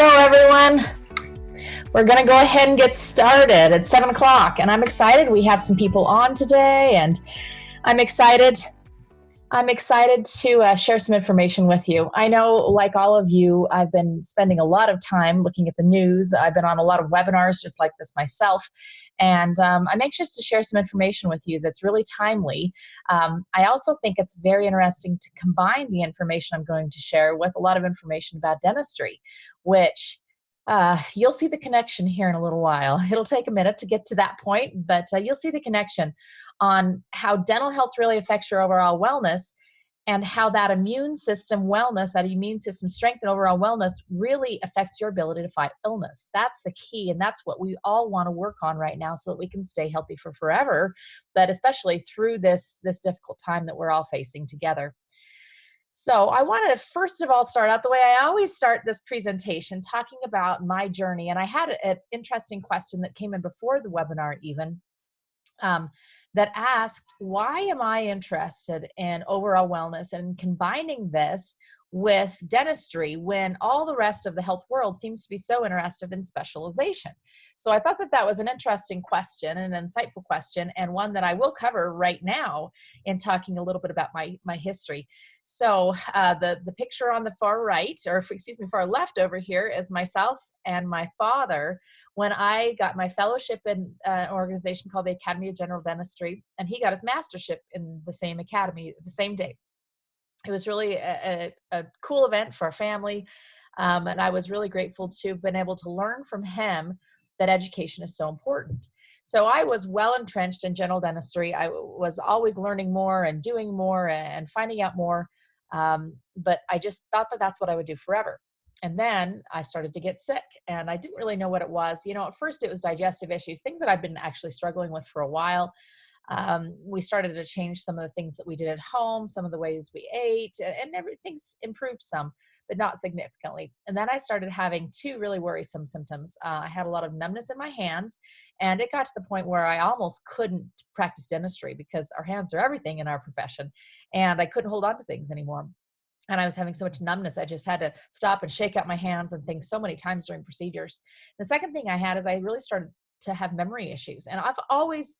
Hello, everyone. We're going to go ahead and get started at 7 o'clock, and I'm excited. We have some people on today, and I'm excited to share some information with you. I know, like all of you, I've been spending a lot of time looking at the news. I've been on a lot of webinars just like this myself, and I'm anxious to share some information with you that's really timely. I also think it's very interesting to combine the information I'm going to share with a lot of information about dentistry, which you'll see the connection here in a little while. It'll take a minute to get to that point, but you'll see the connection on how dental health really affects your overall wellness, and how that immune system wellness, that immune system strength and overall wellness really affects your ability to fight illness. That's the key, and that's what we all want to work on right now so that we can stay healthy for forever, but especially through this difficult time that we're all facing together. So I want to first of all start out the way I always start this presentation, talking about my journey. And I had an interesting question that came in before the webinar even, that asked, why am I interested in overall wellness and combining this with dentistry when all the rest of the health world seems to be so interested in specialization? So I thought that that was an interesting question, an insightful question, and one that I will cover right now in talking a little bit about my history. So the picture on the far right, or excuse me, far left over here, is myself and my father when I got my fellowship in an organization called the Academy of General Dentistry, and he got his mastership in the same academy the same day. It was really a cool event for our family, and I was really grateful to have been able to learn from him that education is so important. So I was well entrenched in general dentistry. I was always learning more and doing more and finding out more, but I just thought that that's what I would do forever. And then I started to get sick, and I didn't really know what it was. You know, at first it was digestive issues, things that I've been actually struggling with for a while. We started to change some of the things that we did at home, some of the ways we ate, and everything's improved some, but not significantly. And then I started having two really worrisome symptoms. I had a lot of numbness in my hands, and it got to the point where I almost couldn't practice dentistry because our hands are everything in our profession, and I couldn't hold on to things anymore. And I was having so much numbness, I just had to stop and shake out my hands and things so many times during procedures. The second thing I had is I really started to have memory issues, and I've always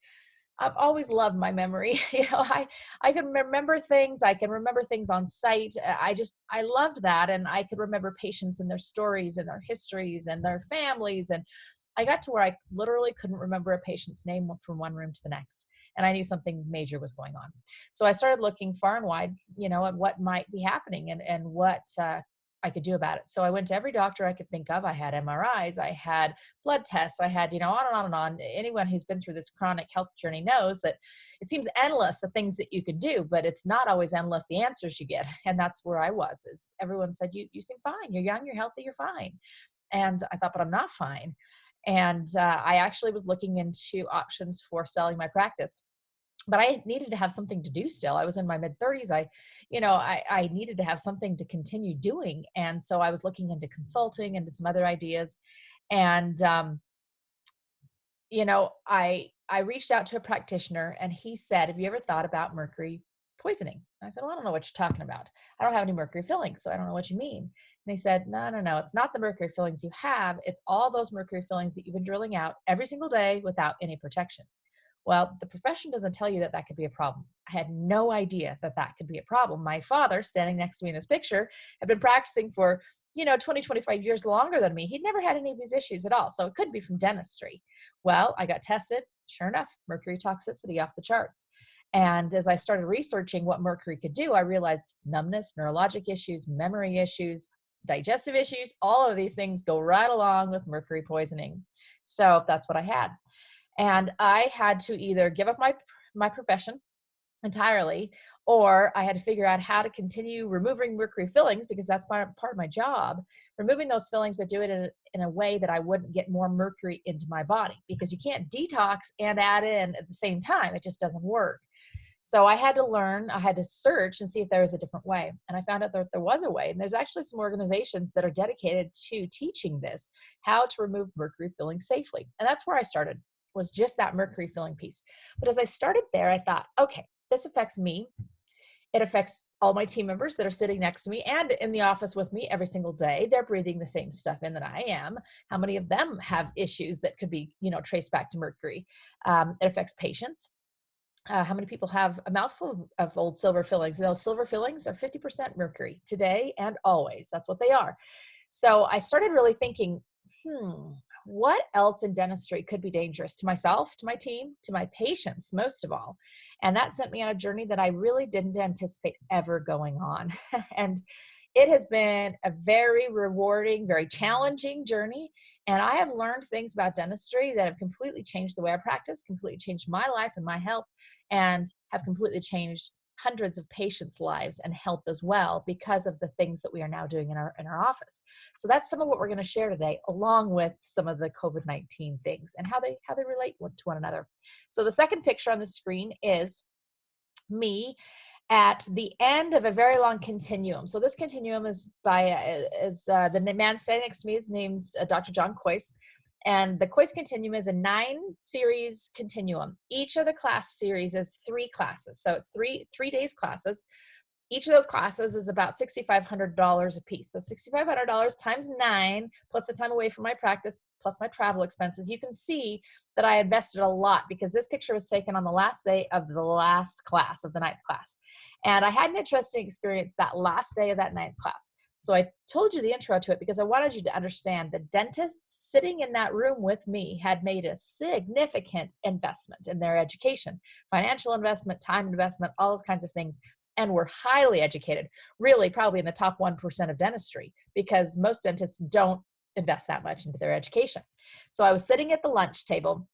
loved my memory. I can remember things. I can remember things on sight. I loved that. And I could remember patients and their stories and their histories and their families. And I got to where I literally couldn't remember a patient's name from one room to the next. And I knew something major was going on. So I started looking far and wide, at what might be happening and what I could do about it. So I went to every doctor I could think of. I had MRIs, I had blood tests, I had, on and on and on. Anyone who's been through this chronic health journey knows that it seems endless, the things that you could do, but it's not always endless, the answers you get. And that's where I was, is everyone said, you seem fine. You're young, you're healthy, you're fine. And I thought, but I'm not fine. And I actually was looking into options for selling my practice. But I needed to have something to do still. I was in my mid-30s. I needed to have something to continue doing. And so I was looking into consulting, into some other ideas. And, I reached out to a practitioner, and he said, have you ever thought about mercury poisoning? I said, well, I don't know what you're talking about. I don't have any mercury fillings, so I don't know what you mean. And he said, no, it's not the mercury fillings you have. It's all those mercury fillings that you've been drilling out every single day without any protection. Well, the profession doesn't tell you that that could be a problem. I had no idea that that could be a problem. My father, standing next to me in this picture, had been practicing for, 20, 25 years longer than me. He'd never had any of these issues at all. So it couldn't be from dentistry. Well, I got tested. Sure enough, mercury toxicity off the charts. And as I started researching what mercury could do, I realized numbness, neurologic issues, memory issues, digestive issues, all of these things go right along with mercury poisoning. So that's what I had. And I had to either give up my profession entirely, or I had to figure out how to continue removing mercury fillings, because that's part of my job, removing those fillings, but do it in a way that I wouldn't get more mercury into my body, because you can't detox and add in at the same time. It just doesn't work. So I had to learn, I had to search and see if there was a different way. And I found out that there was a way. And there's actually some organizations that are dedicated to teaching this, how to remove mercury fillings safely. And that's where I started, was just that mercury filling piece. But as I started there, I thought, okay, this affects me. It affects all my team members that are sitting next to me and in the office with me every single day. They're breathing the same stuff in that I am. How many of them have issues that could be, traced back to mercury? It affects patients. How many people have a mouthful of old silver fillings? And those silver fillings are 50% mercury today and always. That's what they are. So I started really thinking, what else in dentistry could be dangerous to myself, to my team, to my patients, most of all? And that sent me on a journey that I really didn't anticipate ever going on. And it has been a very rewarding, very challenging journey. And I have learned things about dentistry that have completely changed the way I practice, completely changed my life and my health, and have completely changed hundreds of patients' lives and health as well because of the things that we are now doing in our office. So that's some of what we're going to share today, along with some of the COVID-19 things and how they relate to one another. So the second picture on the screen is me at the end of a very long continuum. So this continuum is the man standing next to me is named Dr. John Kois. And the Kois continuum is a 9-series continuum. Each of the class series is 3 classes. So it's three days classes. Each of those classes is about $6,500 a piece. So $6,500 times 9, plus the time away from my practice, plus my travel expenses. You can see that I invested a lot because this picture was taken on the last day of the last class, of the 9th class. And I had an interesting experience that last day of that 9th class. So I told you the intro to it because I wanted you to understand the dentists sitting in that room with me had made a significant investment in their education, financial investment, time investment, all those kinds of things, and were highly educated, really probably in the top 1% of dentistry, because most dentists don't invest that much into their education. So I was sitting at the lunch table,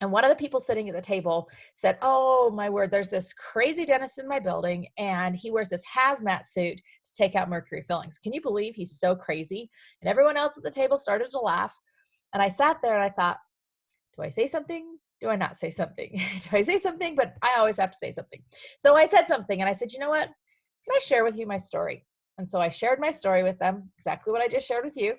and one of the people sitting at the table said, "Oh my word, there's this crazy dentist in my building, and he wears this hazmat suit to take out mercury fillings. Can you believe he's so crazy?" And everyone else at the table started to laugh. And I sat there and I thought, do I say something? Do I not say something? Do I say something? But I always have to say something. So I said something and I said, you know what? Can I share with you my story? And so I shared my story with them, exactly what I just shared with you.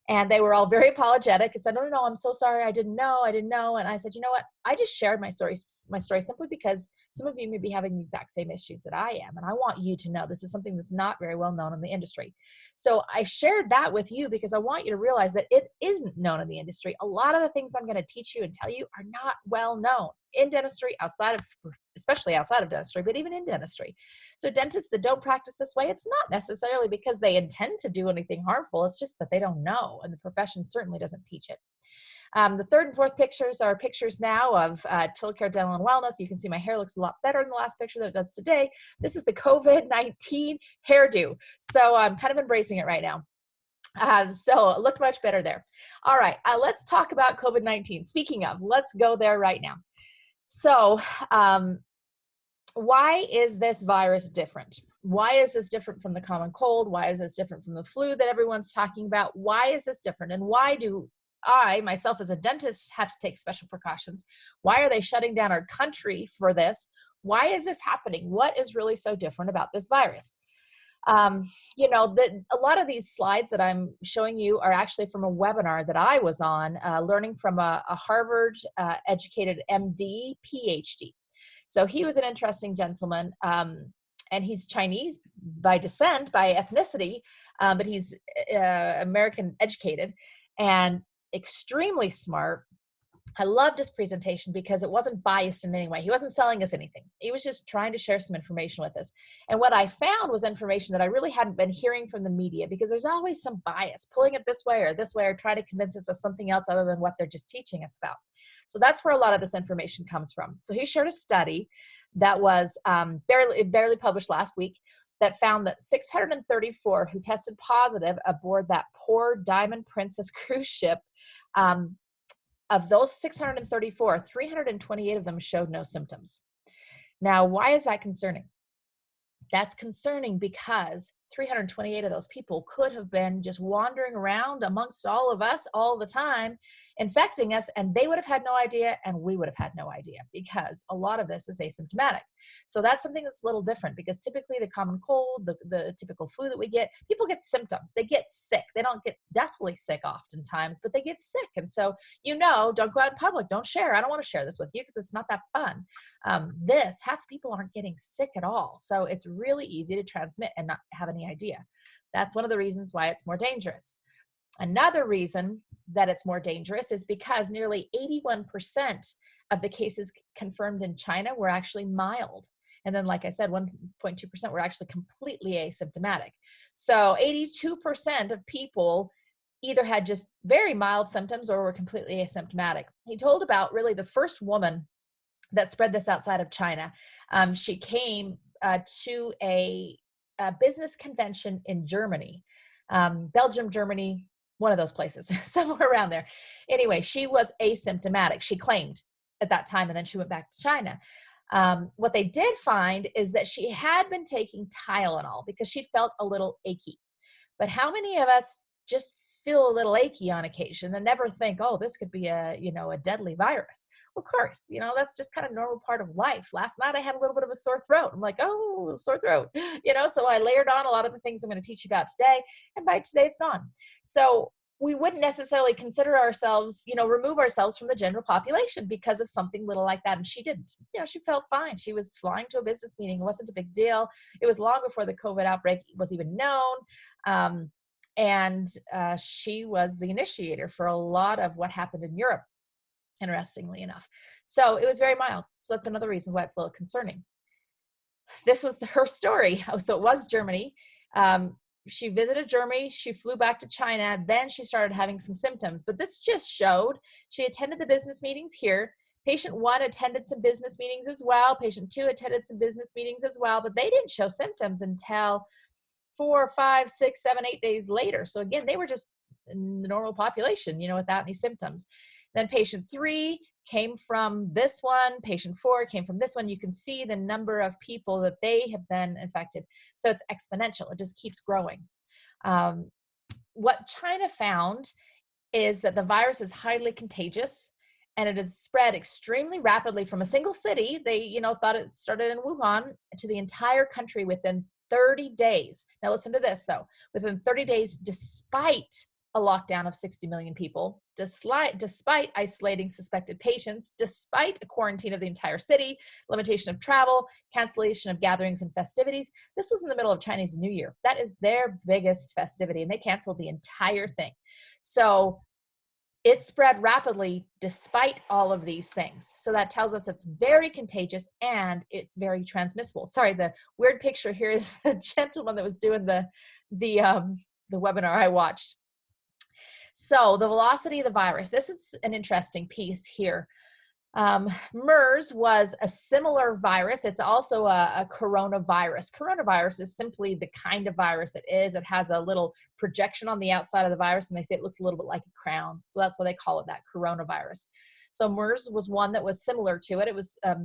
And they were all very apologetic and said, no, I'm so sorry. I didn't know. And I said, you know what? I just shared my story simply because some of you may be having the exact same issues that I am. And I want you to know this is something that's not very well known in the industry. So I shared that with you because I want you to realize that it isn't known in the industry. A lot of the things I'm going to teach you and tell you are not well known in dentistry, especially outside of dentistry, but even in dentistry. So dentists that don't practice this way, it's not necessarily because they intend to do anything harmful. It's just that they don't know, and the profession certainly doesn't teach it. The third and fourth pictures are pictures now of Total Care Dental and Wellness. You can see my hair looks a lot better in the last picture than it does today. This is the COVID-19 hairdo. So I'm kind of embracing it right now. So it looked much better there. All right, let's talk about COVID-19. Speaking of, let's go there right now. So why is this virus different? Why is this different from the common cold? Why is this different from the flu that everyone's talking about? Why is this different? And why do I, myself as a dentist, have to take special precautions? Why are they shutting down our country for this? Why is this happening? What is really so different about this virus? A lot of these slides that I'm showing you are actually from a webinar that I was on, learning from a Harvard educated MD, PhD. So he was an interesting gentleman, and he's Chinese by descent, by ethnicity, but he's American educated and extremely smart. I loved his presentation because it wasn't biased in any way. He wasn't selling us anything. He was just trying to share some information with us. And what I found was information that I really hadn't been hearing from the media, because there's always some bias, pulling it this way, or trying to convince us of something else other than what they're just teaching us about. So that's where a lot of this information comes from. So he shared a study that was barely published last week that found that 634 who tested positive aboard that poor Diamond Princess cruise ship, of those 634, 328 of them showed no symptoms. Now, why is that concerning? That's concerning because 328 of those people could have been just wandering around amongst all of us all the time infecting us, and they would have had no idea, and we would have had no idea, because a lot of this is asymptomatic. So that's something that's a little different, because typically the common cold, the typical flu that we get, people get symptoms. They get sick. They don't get deathly sick oftentimes, but they get sick. And so, don't go out in public. Don't share. I don't want to share this with you because it's not that fun. Half people aren't getting sick at all. So it's really easy to transmit and not have any idea. That's one of the reasons why it's more dangerous. Another reason that it's more dangerous is because nearly 81% of the cases confirmed in China were actually mild. And then, like I said, 1.2% were actually completely asymptomatic. So 82% of people either had just very mild symptoms or were completely asymptomatic. He told about really the first woman that spread this outside of China. She came to a business convention in Germany, Belgium, Germany, one of those places, somewhere around there. Anyway, she was asymptomatic, she claimed at that time, and then she went back to China. What they did find is that she had been taking Tylenol because she felt a little achy. But how many of us just feel a little achy on occasion and never think, oh, this could be a deadly virus? Well, of course, that's just kind of normal part of life. Last night I had a little bit of a sore throat. I'm like, oh, sore throat, so I layered on a lot of the things I'm going to teach you about today. And by today it's gone. So we wouldn't necessarily consider ourselves, remove ourselves from the general population because of something little like that. And she didn't. She felt fine. She was flying to a business meeting. It wasn't a big deal. It was long before the COVID outbreak was even known. And she was the initiator for a lot of what happened in Europe, interestingly enough. So it was very mild. So that's another reason why it's a little concerning. This was her story. Oh, so it was Germany. She visited Germany, she flew back to China, then she started having some symptoms. But this just showed she attended the business meetings here. Patient 1 attended some business meetings as well. Patient 2 attended some business meetings as well, but they didn't show symptoms until 4, 5, 6, 7, 8 days later. So again, they were just in the normal population, without any symptoms. Then patient 3 came from this one. Patient 4 came from this one. You can see the number of people that they have been infected. So it's exponential. It just keeps growing. What China found is that the virus is highly contagious, and it has spread extremely rapidly from a single city. They, thought it started in Wuhan to the entire country within 30 days. Now listen to this though, within 30 days, despite a lockdown of 60 million people, despite isolating suspected patients, despite a quarantine of the entire city, limitation of travel, cancellation of gatherings and festivities. This was in the middle of Chinese New Year. That is their biggest festivity, and they canceled the entire thing. So it spread rapidly despite all of these things. So that tells us it's very contagious and it's very transmissible. Sorry, the weird picture here is the gentleman that was doing the webinar I watched. So the velocity of the virus, this is an interesting piece here. MERS was a similar virus. It's also a coronavirus. Coronavirus is simply the kind of virus it is. It has a little projection on the outside of the virus, and they say it looks a little bit like a crown. So that's why they call it that, coronavirus. So MERS was one that was similar to it. It was a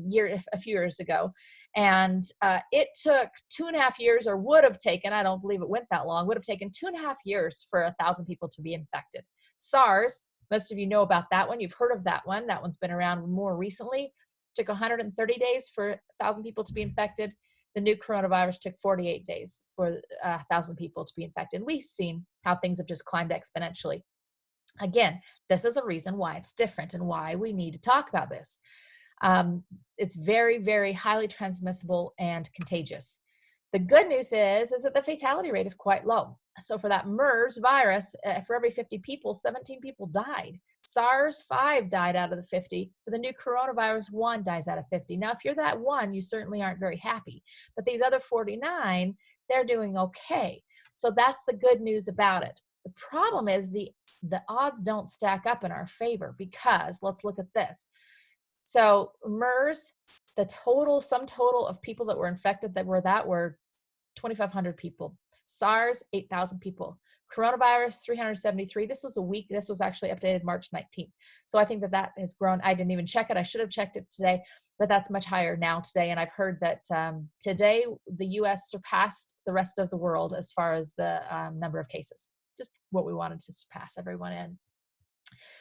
few years ago. And it took 2.5 years, or would have taken, I don't believe it went that long, would have taken 2.5 years for 1,000 people to be infected. SARS, most of you know about that one. You've heard of that one. That one's been around more recently. It took 130 days for 1,000 people to be infected. The new coronavirus took 48 days for 1,000 people to be infected. And we've seen how things have just climbed exponentially. Again, this is a reason why it's different and why we need to talk about this. It's very, very highly transmissible and contagious. The good news is that the fatality rate is quite low. So for that MERS virus, for every 50 people, 17 people died. SARS, 5 died out of the 50. For the new coronavirus, 1 dies out of 50. Now, if you're that 1, you certainly aren't very happy. But these other 49, they're doing okay. So that's the good news about it. The problem is the odds don't stack up in our favor, because let's look at this. So MERS, the sum total of people that were infected that were 2,500 people. SARS, 8,000 people. Coronavirus, 373. This was a week. This was actually updated March 19th. So I think that has grown. I didn't even check it. I should have checked it today, but that's much higher now today. And I've heard that today the US surpassed the rest of the world as far as the number of cases. Just what we wanted to surpass everyone in.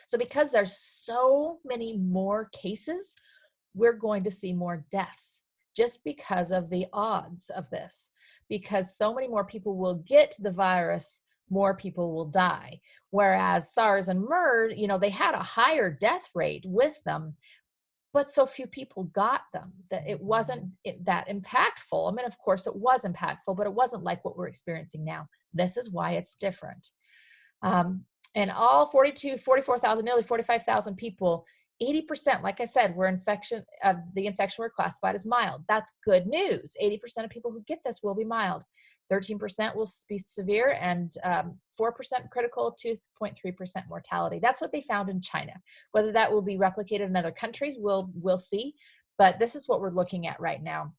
So because there's so many more cases, we're going to see more deaths just because of the odds of this. Because so many more people will get the virus, more people will die. Whereas SARS and MERS, they had a higher death rate with them, but so few people got them that it wasn't that impactful. I mean, of course, it was impactful, but it wasn't like what we're experiencing now. This is why it's different. Um, and all 44,000, nearly 45,000 people, 80%, like I said, the infection were classified as mild. That's good news. 80% of people who get this will be mild. 13% will be severe, and 4% critical, 2.3% mortality. That's what they found in China. Whether that will be replicated in other countries, we'll see. But this is what we're looking at right now.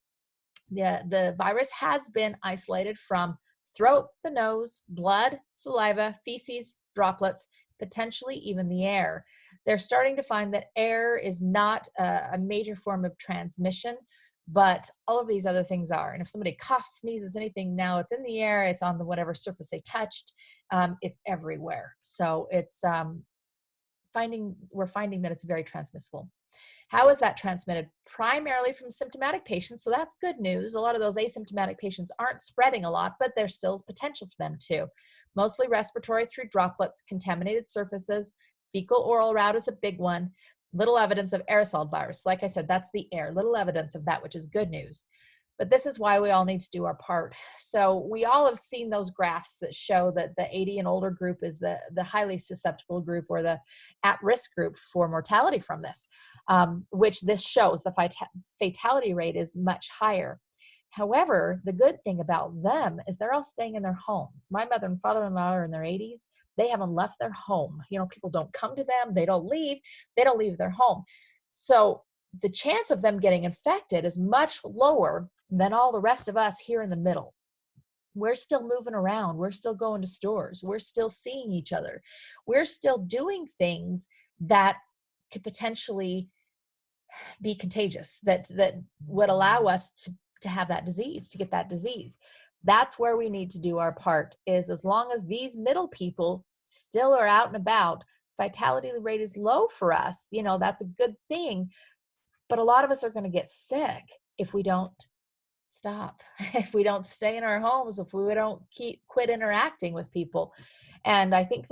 The virus has been isolated from throat, the nose, blood, saliva, feces, droplets, potentially even the air. They're starting to find that air is not a major form of transmission, but all of these other things are. And if somebody coughs, sneezes, anything, now it's in the air, it's on the whatever surface they touched, it's everywhere. So we're finding that it's very transmissible. How is that transmitted? Primarily from symptomatic patients, so that's good news. A lot of those asymptomatic patients aren't spreading a lot, but there's still potential for them too. Mostly respiratory through droplets, contaminated surfaces, fecal-oral route is a big one. Little evidence of aerosol virus. Like I said, that's the air. Little evidence of that, which is good news. But this is why we all need to do our part. So we all have seen those graphs that show that the 80 and older group is the highly susceptible group, or the at-risk group for mortality from this, which this shows the fatality rate is much higher. However, the good thing about them is they're all staying in their homes. My mother and father-in-law are in their 80s. They haven't left their home. People don't come to them. They don't leave. They don't leave their home. So the chance of them getting infected is much lower than all the rest of us here in the middle. We're still moving around. We're still going to stores. We're still seeing each other. We're still doing things that could potentially be contagious, that would allow us to have that disease, to get that disease. That's where we need to do our part, is as long as these middle people still are out and about, vitality rate is low for us, that's a good thing. But a lot of us are going to get sick if we don't stop, if we don't stay in our homes, if we don't quit interacting with people. And I think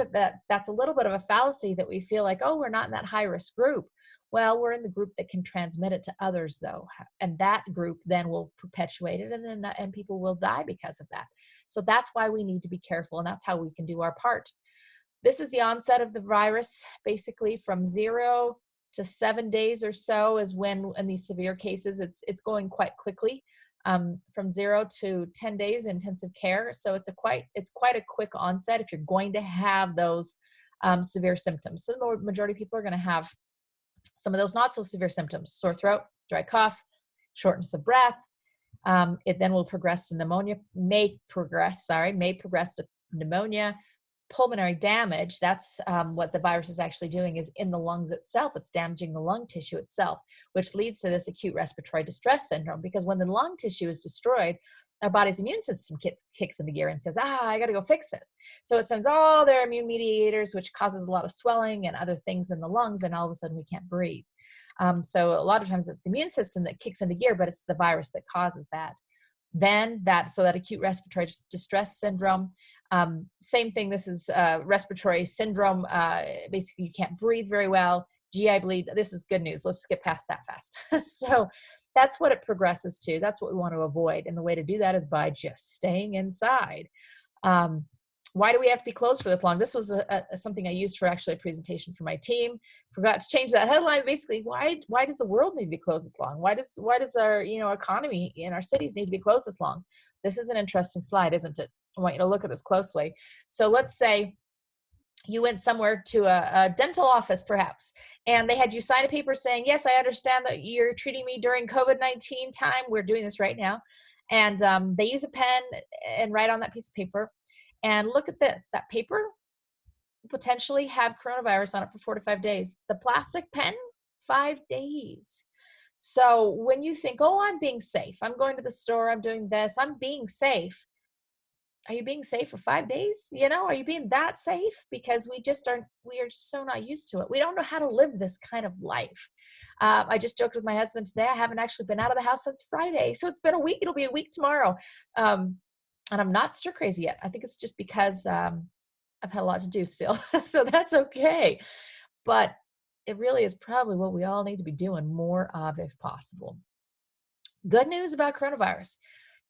that's a little bit of a fallacy, that we feel like, oh, we're not in that high risk group. Well, we're in the group that can transmit it to others, though, and that group then will perpetuate it, and people will die because of that. So that's why we need to be careful, and that's how we can do our part. This is the onset of the virus. Basically, from 0 to 7 days or so is when, in these severe cases, it's going quite quickly. From 0 to 10 days intensive care. So it's quite a quick onset if you're going to have those severe symptoms. So the majority of people are going to have some of those not so severe symptoms: sore throat, dry cough, shortness of breath. It then will progress to pneumonia, may progress to pneumonia. Pulmonary damage, that's what the virus is actually doing, is in the lungs itself. It's damaging the lung tissue itself, which leads to this acute respiratory distress syndrome. Because when the lung tissue is destroyed, our body's immune system kicks into gear and says, I got to go fix this. So it sends all their immune mediators, which causes a lot of swelling and other things in the lungs, and all of a sudden we can't breathe. So a lot of times it's the immune system that kicks into gear, but it's the virus that causes that. Then that acute respiratory distress syndrome, same thing. This is respiratory syndrome. Basically, you can't breathe very well. GI bleed. This is good news. Let's skip past that fast. So that's what it progresses to. That's what we want to avoid. And the way to do that is by just staying inside. Why do we have to be closed for this long? This was something I used for actually a presentation for my team. Forgot to change that headline. Basically, why does the world need to be closed this long? Why does our economy in our cities need to be closed this long? This is an interesting slide, isn't it? I want you to look at this closely. So let's say you went somewhere to a dental office, perhaps, and they had you sign a paper saying, yes, I understand that you're treating me during COVID-19 time. We're doing this right now. And they use a pen and write on that piece of paper. And look at this. That paper potentially have coronavirus on it for 4 to 5 days. The plastic pen, 5 days. So when you think, oh, I'm being safe, I'm going to the store, I'm doing this, I'm being safe, Are you being safe for 5 days? You know, are you being that safe? Because we are so not used to it. We don't know how to live this kind of life. I just joked with my husband today. I haven't actually been out of the house since Friday. So it's been a week. It'll be a week tomorrow. Um, and I'm not stir crazy yet. I think it's just because I've had a lot to do still. So that's okay. But it really is probably what we all need to be doing more of if possible. Good news about coronavirus.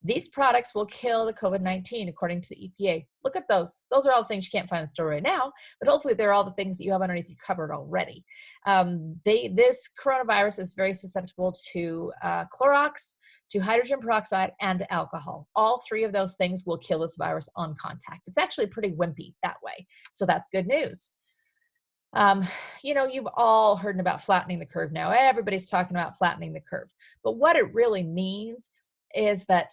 These products will kill the COVID-19, according to the EPA. Look at those. Those are all the things you can't find in the store right now, but hopefully they're all the things that you have underneath your cupboard already. This coronavirus is very susceptible to Clorox, to hydrogen peroxide, and to alcohol. All three of those things will kill this virus on contact. It's actually pretty wimpy that way, so that's good news. You've all heard about flattening the curve now. Everybody's talking about flattening the curve. But what it really means is that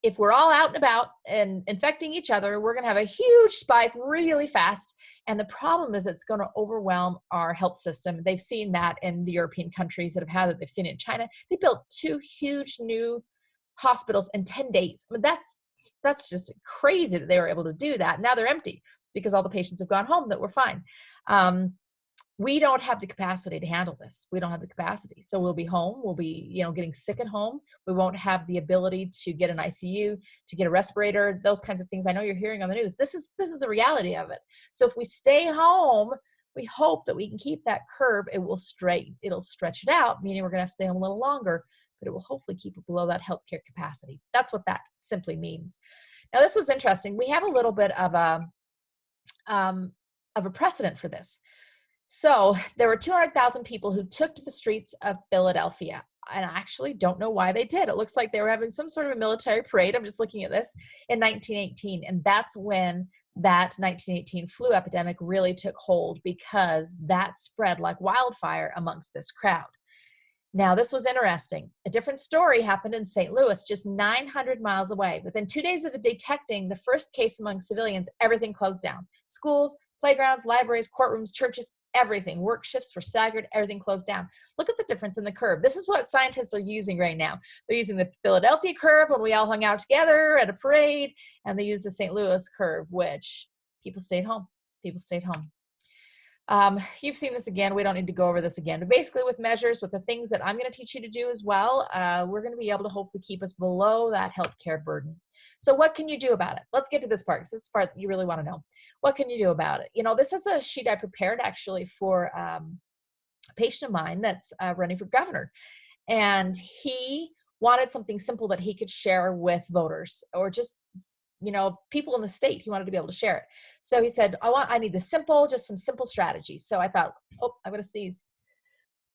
if we're all out and about and infecting each other, we're going to have a huge spike really fast. And the problem is it's going to overwhelm our health system. They've seen that in the European countries that have had it. They've seen it in China. They built 2 huge new hospitals in 10 days. I mean, that's just crazy that they were able to do that. Now they're empty because all the patients have gone home that were fine. We don't have the capacity to handle this. We don't have the capacity. So we'll be home. We'll be, getting sick at home. We won't have the ability to get an ICU, to get a respirator, those kinds of things. I know you're hearing on the news. This is the reality of it. So if we stay home, we hope that we can keep that curve. It'll stretch it out, meaning we're going to have to stay home a little longer, but it will hopefully keep it below that healthcare capacity. That's what that simply means. Now, this was interesting. We have a little bit of a precedent for this. So there were 200,000 people who took to the streets of Philadelphia. And I actually don't know why they did. It looks like they were having some sort of a military parade. I'm just looking at this in 1918. And that's when that 1918 flu epidemic really took hold, because that spread like wildfire amongst this crowd. Now, this was interesting. A different story happened in St. Louis, just 900 miles away. Within 2 days of detecting the first case among civilians, everything closed down. Schools, playgrounds, libraries, courtrooms, churches, everything. Work shifts were staggered, everything closed down. Look at the difference in the curve. This is what scientists are using right now. They're using the Philadelphia curve when we all hung out together at a parade, and they use the St. Louis curve, which people stayed home. People stayed home. You've seen this again. We don't need to go over this again, but basically with measures, with the things that I'm going to teach you to do as well, we're going to be able to hopefully keep us below that healthcare burden. So what can you do about it? Let's get to this part, because this is the part that you really want to know. What can you do about it? This is a sheet I prepared actually for a patient of mine that's running for governor. And he wanted something simple that he could share with voters, or just people in the state. He wanted to be able to share it. So he said, I need just some simple strategies. So I thought, I'm going to sneeze.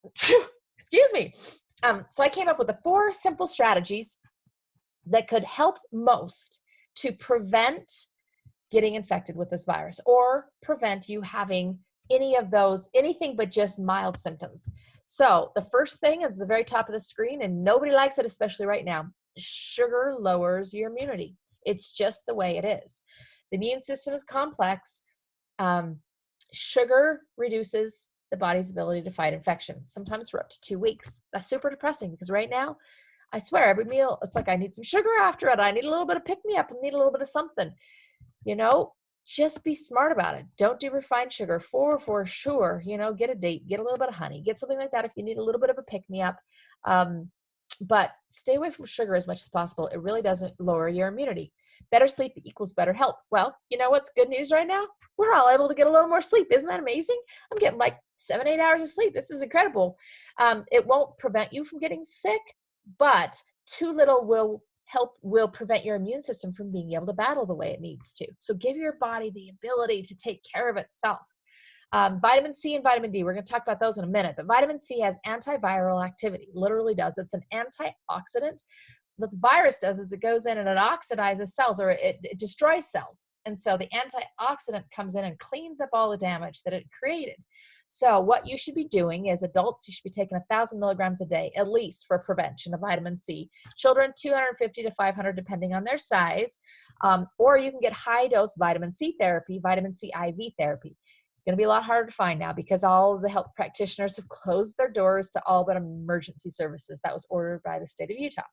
Excuse me. So I came up with the 4 simple strategies that could help most to prevent getting infected with this virus, or prevent you having anything but just mild symptoms. So the first thing is the very top of the screen, and nobody likes it, especially right now. Sugar lowers your immunity. It's just the way it is. The immune system is complex. Sugar reduces the body's ability to fight infection, sometimes for up to 2 weeks. That's super depressing, because right now, I swear, every meal, it's like I need some sugar after it. I need a little bit of pick-me-up. I need a little bit of something. Just be smart about it. Don't do refined sugar for sure. Get a date, get a little bit of honey, get something like that if you need a little bit of a pick-me-up. But stay away from sugar as much as possible. It really doesn't lower your immunity. Better sleep equals better health. Well, you know what's good news right now? We're all able to get a little more sleep. Isn't that amazing? I'm getting like 7-8 hours of sleep. This is incredible. It won't prevent you from getting sick, but too little will prevent your immune system from being able to battle the way it needs to. So give your body the ability to take care of itself. Vitamin C and vitamin D, we're going to talk about those in a minute, but vitamin C has antiviral activity, literally does. It's an antioxidant. What the virus does is it goes in and it oxidizes cells, or it destroys cells. And so the antioxidant comes in and cleans up all the damage that it created. So what you should be doing is, adults, you should be taking 1,000 milligrams a day, at least, for prevention of vitamin C. Children, 250 to 500, depending on their size. Or you can get high-dose vitamin C therapy, vitamin C IV therapy. It's going to be a lot harder to find now, because all of the health practitioners have closed their doors to all but emergency services. That was ordered by the state of Utah.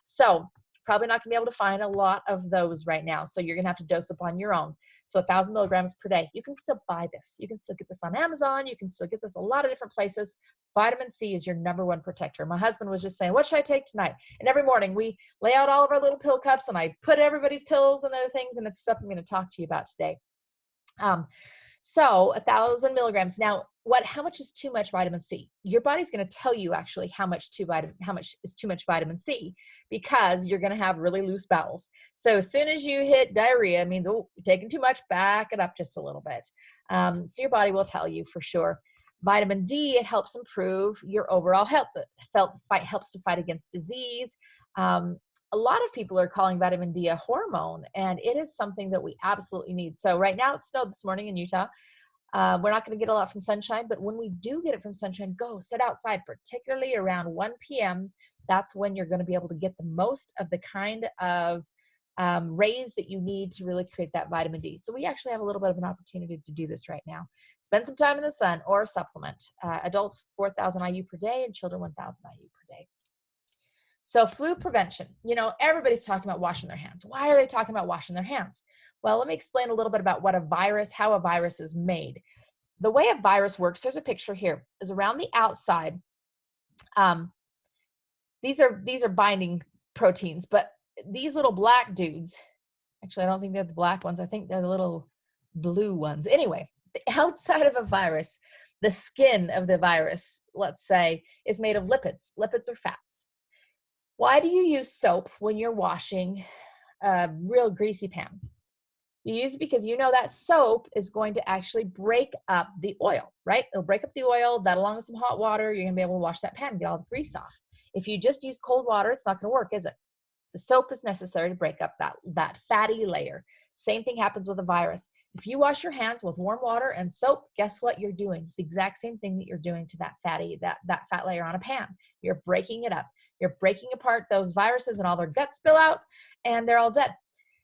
So Probably not gonna be able to find a lot of those right now. So you're gonna have to dose up on your own. So 1,000 milligrams per day. You can still buy this. You can still get this on Amazon. You can still get this a lot of different places. Vitamin C is your number one protector. My husband was just saying, what should I take tonight? And every morning we lay out all of our little pill cups and I put everybody's pills and other things, and it's stuff I'm going to talk to you about today. So 1,000 milligrams. Now, how much is too much vitamin C? Your body's going to tell you actually how much is too much vitamin C, because you're going to have really loose bowels. So as soon as you hit diarrhea, it means, oh, you're taking too much, back it up just a little bit. So your body will tell you for sure. Vitamin D, it helps improve your overall health. Helps to fight against disease. A lot of people are calling vitamin D a hormone, and it is something that we absolutely need. So right now it snowed this morning in Utah. We're not going to get a lot from sunshine, but when we do get it from sunshine, go sit outside, particularly around 1 p.m. That's when you're going to be able to get the most of the kind of rays that you need to really create that vitamin D. So we actually have a little bit of an opportunity to do this right now. Spend some time in the sun or supplement. Adults 4,000 IU per day and children 1,000 IU per day. So flu prevention, everybody's talking about washing their hands. Why are they talking about washing their hands? Well, let me explain a little bit about how a virus is made. The way a virus works, there's a picture here, is around the outside. These are binding proteins, but these little black dudes, actually, I don't think they're the black ones. I think they're the little blue ones. Anyway, the outside of a virus, the skin of the virus, let's say, is made of lipids. Lipids are fats. Why do you use soap when you're washing a real greasy pan? You use it because that soap is going to actually break up the oil, right? It'll break up the oil. That, along with some hot water, you're going to be able to wash that pan and get all the grease off. If you just use cold water, it's not going to work, is it? The soap is necessary to break up that fatty layer. Same thing happens with a virus. If you wash your hands with warm water and soap, guess what you're doing? The exact same thing that you're doing to that fat layer on a pan. You're breaking it up. You're breaking apart those viruses, and all their guts spill out and they're all dead.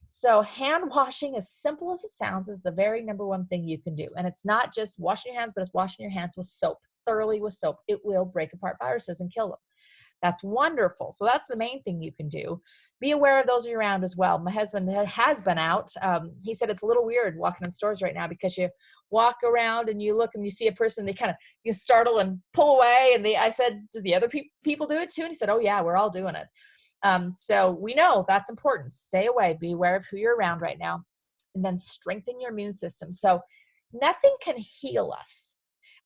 So hand washing, as simple as it sounds, is the very number one thing you can do. And it's not just washing your hands, but it's washing your hands with soap, thoroughly with soap. It will break apart viruses and kill them. That's wonderful. So that's the main thing you can do. Be aware of those around as well. My husband has been out. He said it's a little weird walking in stores right now, because you walk around and you look and you see a person, they kind of, you startle and pull away. And I said, do the other people do it too? And he said, oh yeah, we're all doing it. So we know that's important. Stay away, be aware of who you're around right now, and then strengthen your immune system. So nothing can heal us.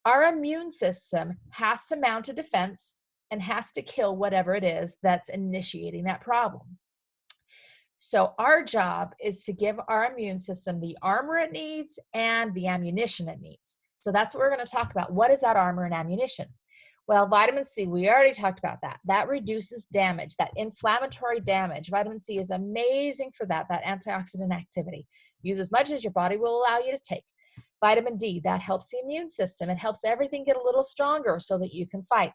Our immune system has to mount a defense and has to kill whatever it is that's initiating that problem. So our job is to give our immune system the armor it needs and the ammunition it needs. So that's what we're going to talk about. What is that armor and ammunition? Well, vitamin C, we already talked about that. That reduces damage, that inflammatory damage. Vitamin C is amazing for that antioxidant activity. Use as much as your body will allow you to take. Vitamin D, that helps the immune system. It helps everything get a little stronger so that you can fight.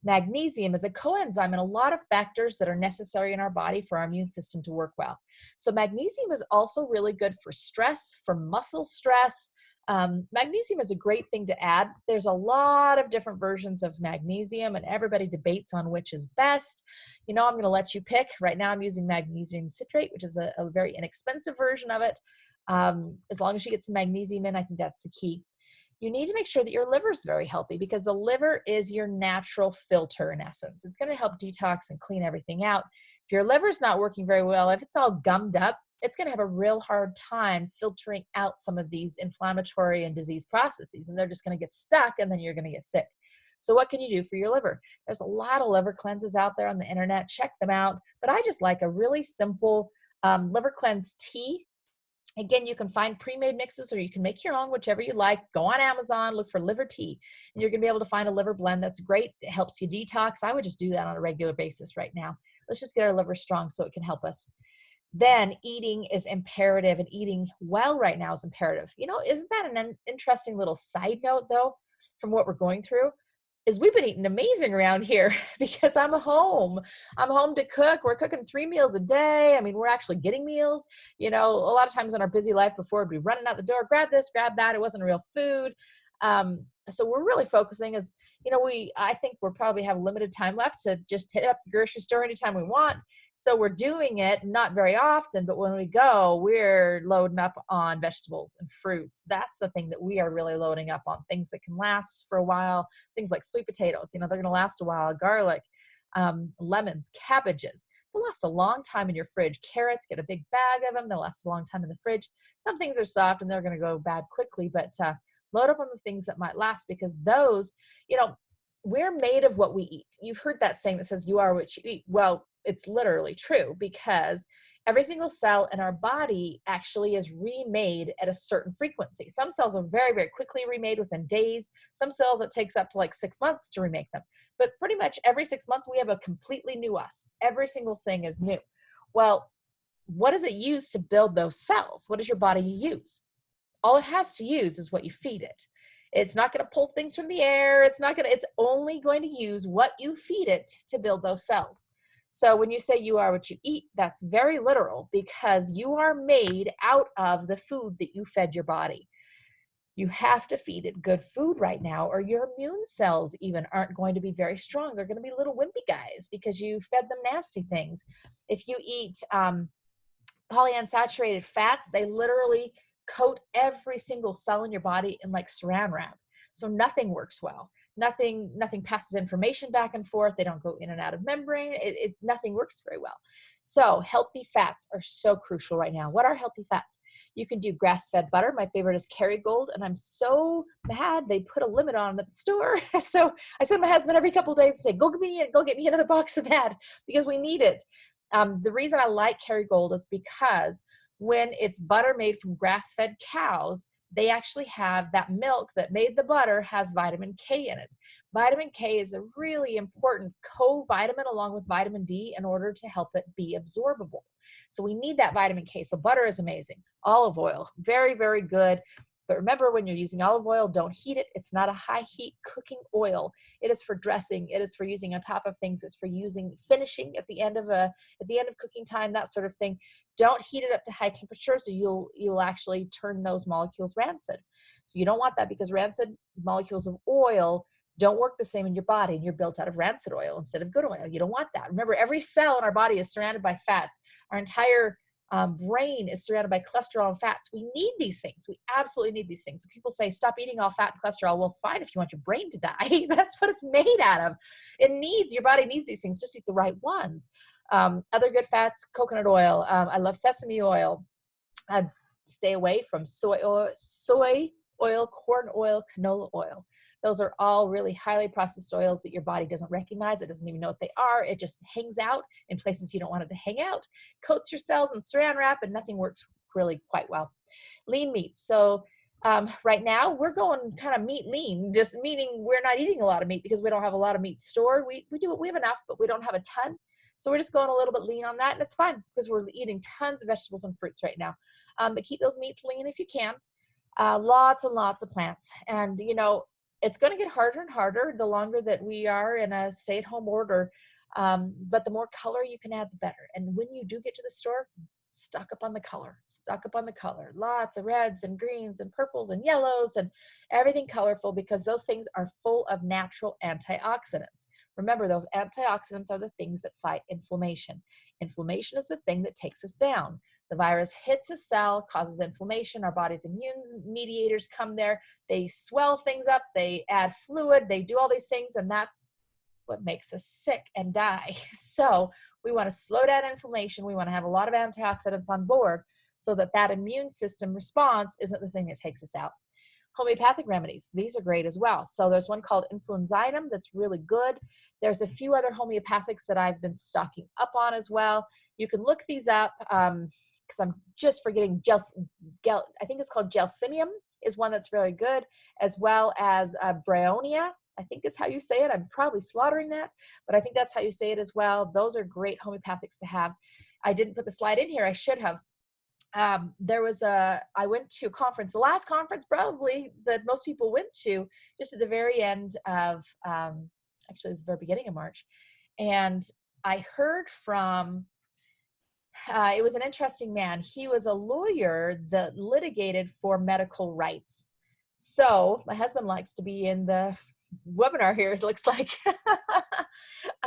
Magnesium is a coenzyme in a lot of factors that are necessary in our body for our immune system to work well. So magnesium is also really good for stress, for muscle stress. Magnesium is a great thing to add. There's a lot of different versions of magnesium, and everybody debates on which is best. I'm going to let you pick. Right now I'm using magnesium citrate, which is a very inexpensive version of it. As long as you get some magnesium in, I think that's the key. You need to make sure that your liver is very healthy, because the liver is your natural filter in essence. It's going to help detox and clean everything out. If your liver is not working very well, if it's all gummed up, it's going to have a real hard time filtering out some of these inflammatory and disease processes, and they're just going to get stuck, and then you're going to get sick. So what can you do for your liver? There's a lot of liver cleanses out there on the internet. Check them out. But I just like a really simple liver cleanse tea. Again, you can find pre-made mixes, or you can make your own, whichever you like. Go on Amazon, look for liver tea, and you're going to be able to find a liver blend that's great. It helps you detox. I would just do that on a regular basis right now. Let's just get our liver strong so it can help us. Then eating is imperative, and eating well right now is imperative. Isn't that an interesting little side note, though, from what we're going through? Is we've been eating amazing around here because I'm home. I'm home to cook. We're cooking 3 meals a day. I mean, we're actually getting meals. A lot of times in our busy life before, we'd be running out the door, grab this, grab that. It wasn't real food. So we're really focusing as, I think we're probably have limited time left to just hit up the grocery store anytime we want. So we're doing it not very often, but when we go, we're loading up on vegetables and fruits. That's the thing that we are really loading up on, things that can last for a while, things like sweet potatoes, they're going to last a while, garlic, lemons, cabbages. They'll last a long time in your fridge. Carrots, get a big bag of them. They'll last a long time in the fridge. Some things are soft and they're going to go bad quickly, but load up on the things that might last, because those, we're made of what we eat. You've heard that saying that says you are what you eat. Well, it's literally true, because every single cell in our body actually is remade at a certain frequency. Some cells are very, very quickly remade within days. Some cells, it takes up to like 6 months to remake them. But pretty much every 6 months, we have a completely new us. Every single thing is new. Well, what does it use to build those cells? What does your body use? All it has to use is what you feed it. It's not going to pull things from the air. It's only going to use what you feed it to build those cells. So when you say you are what you eat, that's very literal, because you are made out of the food that you fed your body. You have to feed it good food right now, or your immune cells even aren't going to be very strong. They're going to be little wimpy guys because you fed them nasty things. If you eat polyunsaturated fats, they literally coat every single cell in your body in like saran wrap. So nothing works well. Nothing passes information back and forth. They don't go in and out of membrane. Nothing works very well. So healthy fats are so crucial right now. What are healthy fats? You can do grass-fed butter. My favorite is Kerrygold, and I'm so mad they put a limit on it at the store. So I send my husband every couple of days to say, go get me another box of that, because we need it. The reason I like Kerrygold is because when it's butter made from grass-fed cows, they actually have that milk that made the butter has vitamin K in it. Vitamin K is a really important co-vitamin along with vitamin D in order to help it be absorbable. So we need that vitamin K. So butter is amazing. Olive oil, very, very good. But remember, when you're using olive oil, don't heat it. It's not a high heat cooking oil. It is for dressing. It is for using on top of things. It's for using finishing at the end of cooking time, that sort of thing. Don't heat it up to high temperature, so you'll actually turn those molecules rancid. So you don't want that, because rancid molecules of oil don't work the same in your body, and you're built out of rancid oil instead of good oil. You don't want that. Remember, every cell in our body is surrounded by fats. Our entire brain is surrounded by cholesterol and fats. We need these things. We absolutely need these things. So people say, stop eating all fat and cholesterol. Well, fine, if you want your brain to die. That's what it's made out of. Your body needs these things. Just eat the right ones. Other good fats, coconut oil. I love sesame oil. Stay away from soy oil, corn oil, canola oil. Those are all really highly processed oils that your body doesn't recognize. It doesn't even know what they are. It just hangs out in places you don't want it to hang out, coats your cells in saran wrap, and nothing works really quite well. Lean meats. So right now we're going kind of meat lean, just meaning we're not eating a lot of meat because we don't have a lot of meat stored. We have enough, but we don't have a ton. So we're just going a little bit lean on that, and it's fine because we're eating tons of vegetables and fruits right now. But keep those meats lean if you can. Lots and lots of plants. And, it's going to get harder and harder the longer that we are in a stay-at-home order. But the more color you can add, the better. And when you do get to the store, stock up on the color. Lots of reds and greens and purples and yellows and everything colorful, because those things are full of natural antioxidants. Remember, those antioxidants are the things that fight inflammation. Inflammation is the thing that takes us down. The virus hits a cell, causes inflammation. Our body's immune mediators come there. They swell things up. They add fluid. They do all these things, and that's what makes us sick and die. So we want to slow down inflammation. We want to have a lot of antioxidants on board so that that immune system response isn't the thing that takes us out. Homeopathic remedies, these are great as well. So there's one called Influenzinum that's really good. There's a few other homeopathics that I've been stocking up on as well. You can look these up because I'm just forgetting. I think it's called Gelsemium is one that's very good, as well as Bryonia. I think is how you say it. I'm probably slaughtering that, but I think that's how you say it as well. Those are great homeopathics to have. I didn't put the slide in here. I should have. I went to a conference, the last conference probably that most people went to, just at the very end of, actually it's the very beginning of March. And I heard from, it was an interesting man. He was a lawyer that litigated for medical rights. So my husband likes to be in the webinar here, it looks like.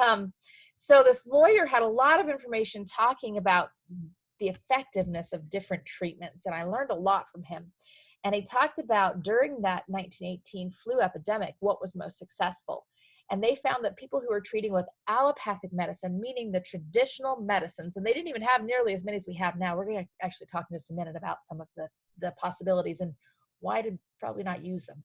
um, so this lawyer had a lot of information talking about the effectiveness of different treatments, and I learned a lot from him. And he talked about during that 1918 flu epidemic, what was most successful. And they found that people who were treating with allopathic medicine, meaning the traditional medicines, and they didn't even have nearly as many as we have now. We're going to actually talk in just a minute about some of the possibilities and why to probably not use them.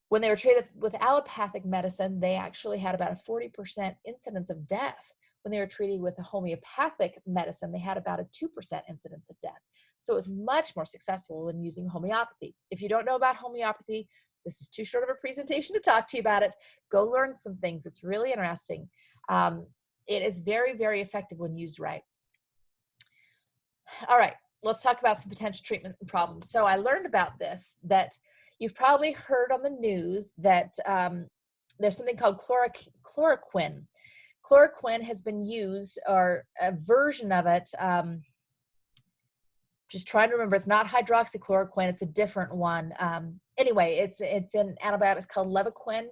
When they were treated with allopathic medicine, they actually had about a 40% incidence of death. When they were treated with the homeopathic medicine, they had about a 2% incidence of death. So it was much more successful when using homeopathy. If you don't know about homeopathy, this is too short of a presentation to talk to you about it. Go learn some things. It's really interesting. It is very, very effective when used right. All right, let's talk about some potential treatment and problems. So I learned about this, that you've probably heard on the news that there's something called chloroquine. Chloroquine has been used, or a version of it, just trying to remember, it's not hydroxychloroquine, it's a different one. Anyway, it's in antibiotics called Levaquin.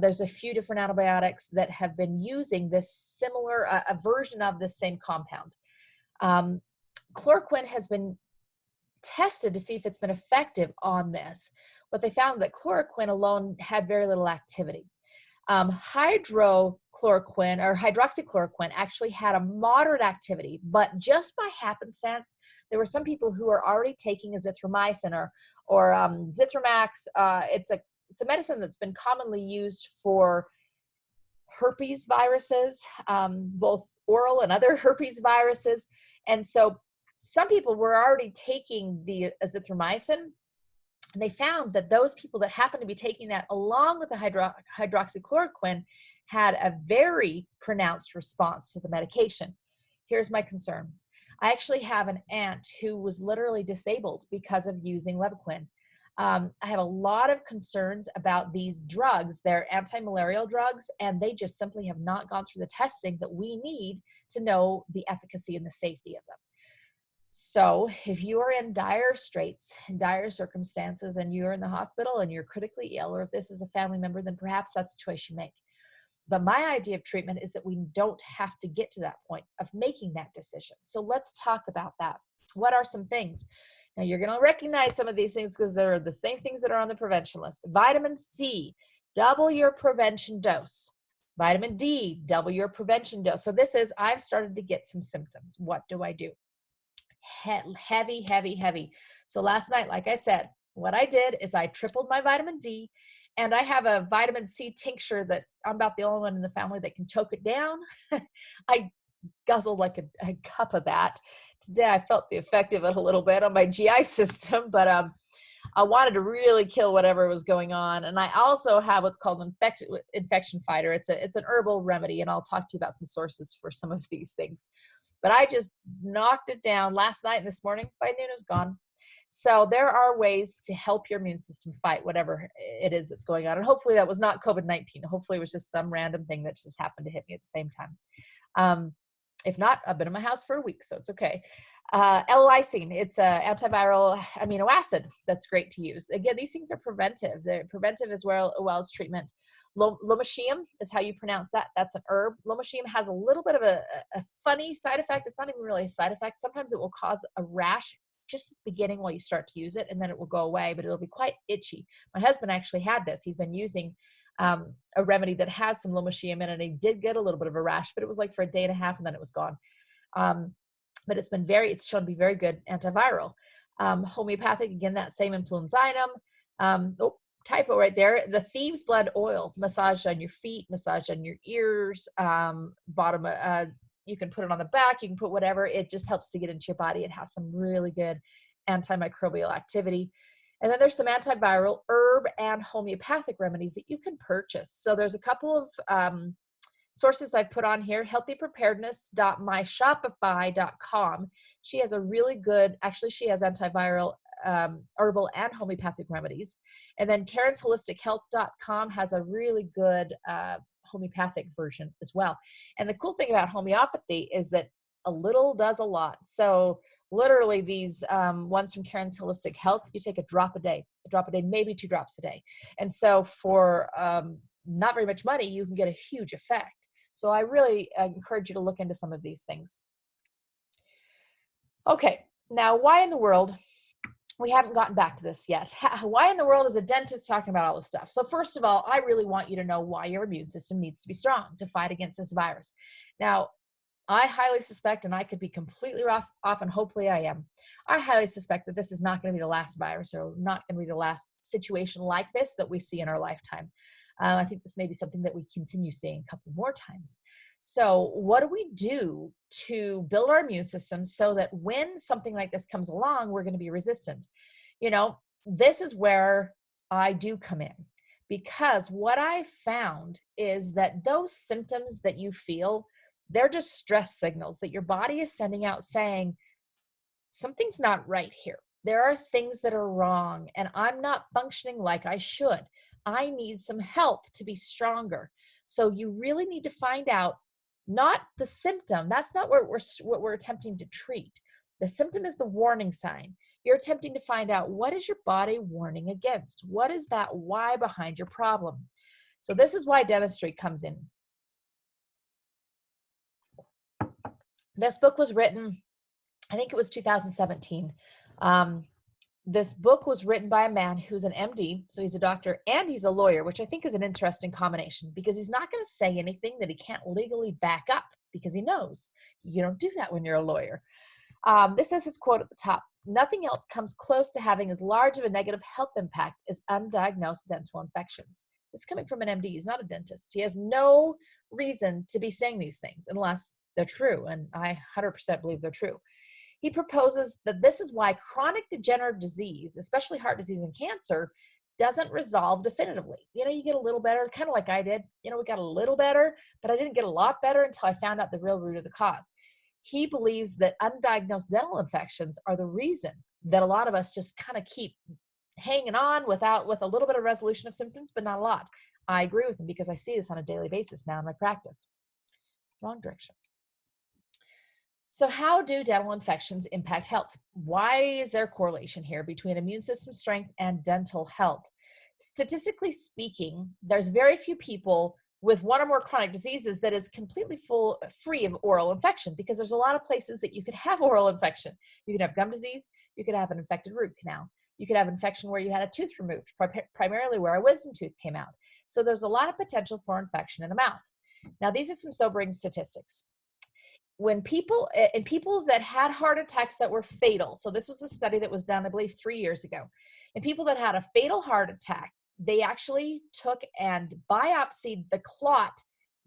There's a few different antibiotics that have been using this similar, a version of the same compound. Chloroquine has been tested to see if it's been effective on this, but they found that chloroquine alone had very little activity. Hydrochloroquine or hydroxychloroquine actually had a moderate activity, but just by happenstance, there were some people who were already taking azithromycin or Zithromax. It's a medicine that's been commonly used for herpes viruses, both oral and other herpes viruses. And so some people were already taking the azithromycin, and they found that those people that happened to be taking that along with the hydroxychloroquine had a very pronounced response to the medication. Here's my concern. I actually have an aunt who was literally disabled because of using Levaquin. I have a lot of concerns about these drugs. They're anti-malarial drugs, and they just simply have not gone through the testing that we need to know the efficacy and the safety of them. So if you are in dire straits, in dire circumstances, and you're in the hospital and you're critically ill, or if this is a family member, then perhaps that's a choice you make. But my idea of treatment is that we don't have to get to that point of making that decision. So let's talk about that. What are some things? Now you're going to recognize some of these things because they're the same things that are on the prevention list. Vitamin C, double your prevention dose. Vitamin D, double your prevention dose. So this is, I've started to get some symptoms. What do I do? Heavy, heavy, heavy. So last night, like I said, what I did is I tripled my vitamin D, and I have a vitamin C tincture that I'm about the only one in the family that can choke it down. I guzzled like a cup of that. Today I felt the effect of it a little bit on my GI system, but I wanted to really kill whatever was going on. And I also have what's called an infection fighter. It's an herbal remedy, and I'll talk to you about some sources for some of these things. But I just knocked it down last night and this morning. By noon, it was gone. So there are ways to help your immune system fight whatever it is that's going on. And hopefully that was not COVID-19. Hopefully it was just some random thing that just happened to hit me at the same time. If not, I've been in my house for a week, so it's okay. L-lysine, it's an antiviral amino acid that's great to use. Again, these things are preventive. They're preventive as well as treatment. Lomatium is how you pronounce that. That's an herb. Lomatium has a little bit of a funny side effect. It's not even really a side effect. Sometimes it will cause a rash just at the beginning while you start to use it, and then it will go away, but it'll be quite itchy. My husband actually had this. He's been using a remedy that has some lomatium in it, and he did get a little bit of a rash, but it was like for a day and a half, and then it was gone. But it's shown to be very good antiviral. Homeopathic, again, that same influenzinum. Typo right there. The thieves blood oil, massage on your feet, massage on your ears, bottom. You can put it on the back. You can put whatever. It just helps to get into your body. It has some really good antimicrobial activity. And then there's some antiviral herb and homeopathic remedies that you can purchase. So there's a couple of sources I've put on here. healthypreparedness.myshopify.com. She has a really good, actually she has antiviral herbal and homeopathic remedies. And then karensholistic.health.com has a really good homeopathic version as well. And the cool thing about homeopathy is that a little does a lot. So literally these ones from Karen's Holistic Health, you take a drop a day. drop a day, maybe 2 drops a day. And so for not very much money, you can get a huge effect. So I really encourage you to look into some of these things. Okay, now why in the world, we haven't gotten back to this yet. Why in the world is a dentist talking about all this stuff? So first of all, I really want you to know why your immune system needs to be strong to fight against this virus. Now, I highly suspect, and I could be completely off, and hopefully I am, I highly suspect that this is not going to be the last virus, or not going to be the last situation like this that we see in our lifetime. I think this may be something that we continue seeing a couple more times. So what do we do to build our immune system so that when something like this comes along, we're going to be resistant? You know, this is where I do come in, because what I found is that those symptoms that you feel, they're just stress signals that your body is sending out saying, something's not right here. There are things that are wrong, and I'm not functioning like I should. I need some help to be stronger. So you really need to find out, not the symptom. That's not what we're attempting to treat. The symptom is the warning sign. You're attempting to find out, what is your body warning against? What is that why behind your problem? So this is why dentistry comes in. This book was written, I think it was 2017. This book was written by a man who's an MD, so he's a doctor and he's a lawyer, which I think is an interesting combination, because he's not going to say anything that he can't legally back up, because he knows you don't do that when you're a lawyer. This is his quote at the top: "Nothing else comes close to having as large of a negative health impact as undiagnosed dental infections." This is coming from an MD. He's not a dentist. He has no reason to be saying these things unless they're true, and I 100% believe they're true. He proposes that this is why chronic degenerative disease, especially heart disease and cancer, doesn't resolve definitively. You know, you get a little better, kind of like I did. You know, we got a little better, but I didn't get a lot better until I found out the real root of the cause. He believes that undiagnosed dental infections are the reason that a lot of us just kind of keep hanging on with a little bit of resolution of symptoms, but not a lot. I agree with him, because I see this on a daily basis now in my practice. Wrong direction. So how do dental infections impact health? Why is there a correlation here between immune system strength and dental health? Statistically speaking, there's very few people with one or more chronic diseases that is completely free of oral infection, because there's a lot of places that you could have oral infection. You could have gum disease, you could have an infected root canal, you could have infection where you had a tooth removed, primarily where a wisdom tooth came out. So there's a lot of potential for infection in the mouth. Now, these are some sobering statistics. When people that had heart attacks that were fatal, so this was a study that was done, I believe, 3 years ago, in people that had a fatal heart attack, they actually took and biopsied the clot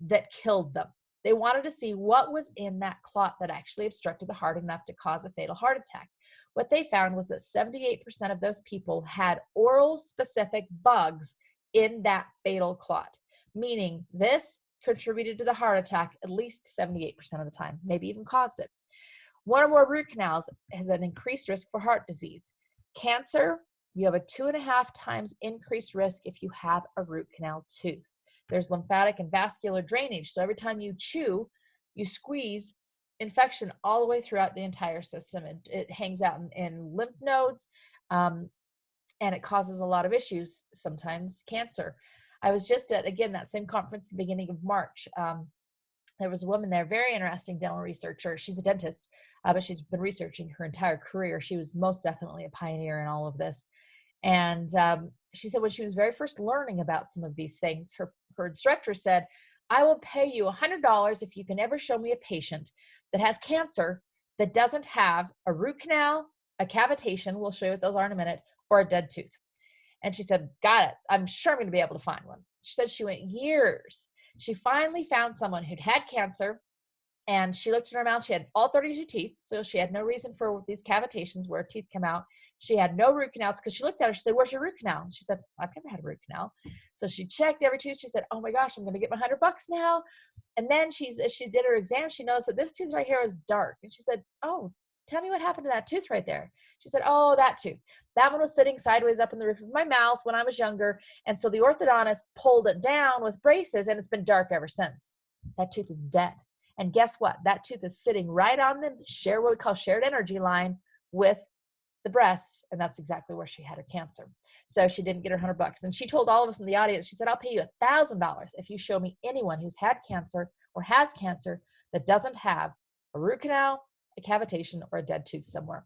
that killed them. They wanted to see what was in that clot that actually obstructed the heart enough to cause a fatal heart attack. What they found was that 78% of those people had oral specific bugs in that fatal clot, meaning this contributed to the heart attack at least 78% of the time, maybe even caused it. One or more root canals has an increased risk for heart disease. Cancer, you have a 2.5 times increased risk if you have a root canal tooth. There's lymphatic and vascular drainage. So every time you chew, you squeeze infection all the way throughout the entire system. It hangs out in lymph nodes, and it causes a lot of issues, sometimes cancer. I was just at, again, that same conference at the beginning of March. There was a woman there, very interesting dental researcher. She's a dentist, but she's been researching her entire career. She was most definitely a pioneer in all of this. And she said when she was very first learning about some of these things, her instructor said, "I will pay you $100 if you can ever show me a patient that has cancer that doesn't have a root canal, a cavitation," we'll show you what those are in a minute, "or a dead tooth." And she said, "Got it. I'm sure I'm going to be able to find one." She said she went years. She finally found someone who'd had cancer, and she looked in her mouth. She had all 32 teeth, so she had no reason for these cavitations where teeth come out. She had no root canals, because she looked at her. She said, "Where's your root canal?" And she said, "I've never had a root canal." So she checked every tooth. She said, "Oh my gosh, I'm going to get my $100 now." And then as she did her exam, she noticed that this tooth right here is dark. And she said, "Oh, tell me what happened to that tooth right there." She said, "Oh, that tooth. That one was sitting sideways up in the roof of my mouth when I was younger. And so the orthodontist pulled it down with braces, and it's been dark ever since." That tooth is dead. And guess what? That tooth is sitting right on the what we call shared energy line with the breasts, and that's exactly where she had her cancer. So she didn't get her $100. And she told all of us in the audience, she said, I'll pay you $1,000 if you show me anyone who's had cancer or has cancer that doesn't have a root canal, a cavitation, or a dead tooth somewhere.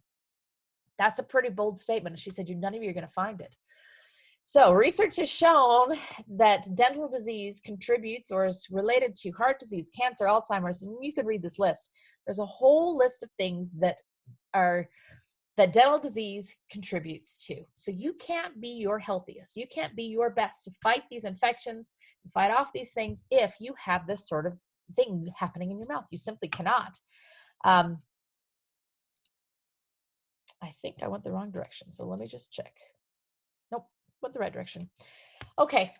That's a pretty bold statement. And she said, none of you are going to find it. So research has shown that dental disease contributes or is related to heart disease, cancer, Alzheimer's, and you could read this list. There's a whole list of things that dental disease contributes to. So you can't be your healthiest. You can't be your best to fight these infections, to fight off these things if you have this sort of thing happening in your mouth. You simply cannot. I think I went the wrong direction. So let me just check. Nope, went the right direction. Okay,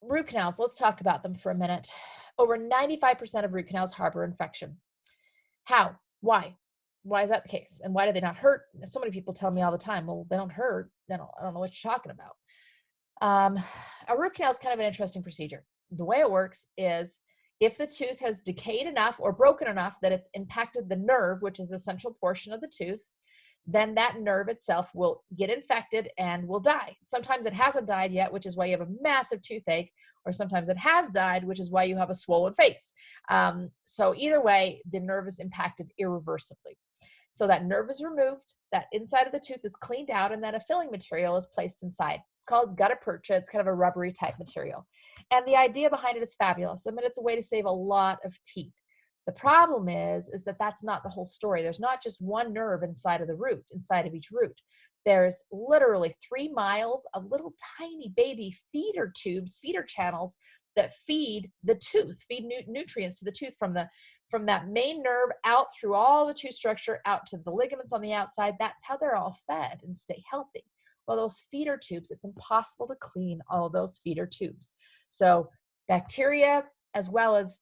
root canals. Let's talk about them for a minute. Over 95% of root canals harbor infection. How? Why? Why is that the case? And why do they not hurt? So many people tell me all the time, well, they don't hurt. I don't know what you're talking about. A root canal is kind of an interesting procedure. The way it works is if the tooth has decayed enough or broken enough that it's impacted the nerve, which is the central portion of the tooth, then that nerve itself will get infected and will die. Sometimes it hasn't died yet, which is why you have a massive toothache, or sometimes it has died, which is why you have a swollen face. So either way, the nerve is impacted irreversibly. So that nerve is removed, that inside of the tooth is cleaned out, and then a filling material is placed inside. It's called gutta percha. It's kind of a rubbery type material. And the idea behind it is fabulous. I mean, it's a way to save a lot of teeth. The problem is that that's not the whole story. There's not just one nerve inside of the root, inside of each root. There's literally 3 miles of little tiny baby feeder tubes, feeder channels that feed the tooth, feed nutrients to the tooth from that main nerve out through all the tooth structure out to the ligaments on the outside. That's how they're all fed and stay healthy. Well, those feeder tubes, it's impossible to clean all of those feeder tubes. So bacteria as well as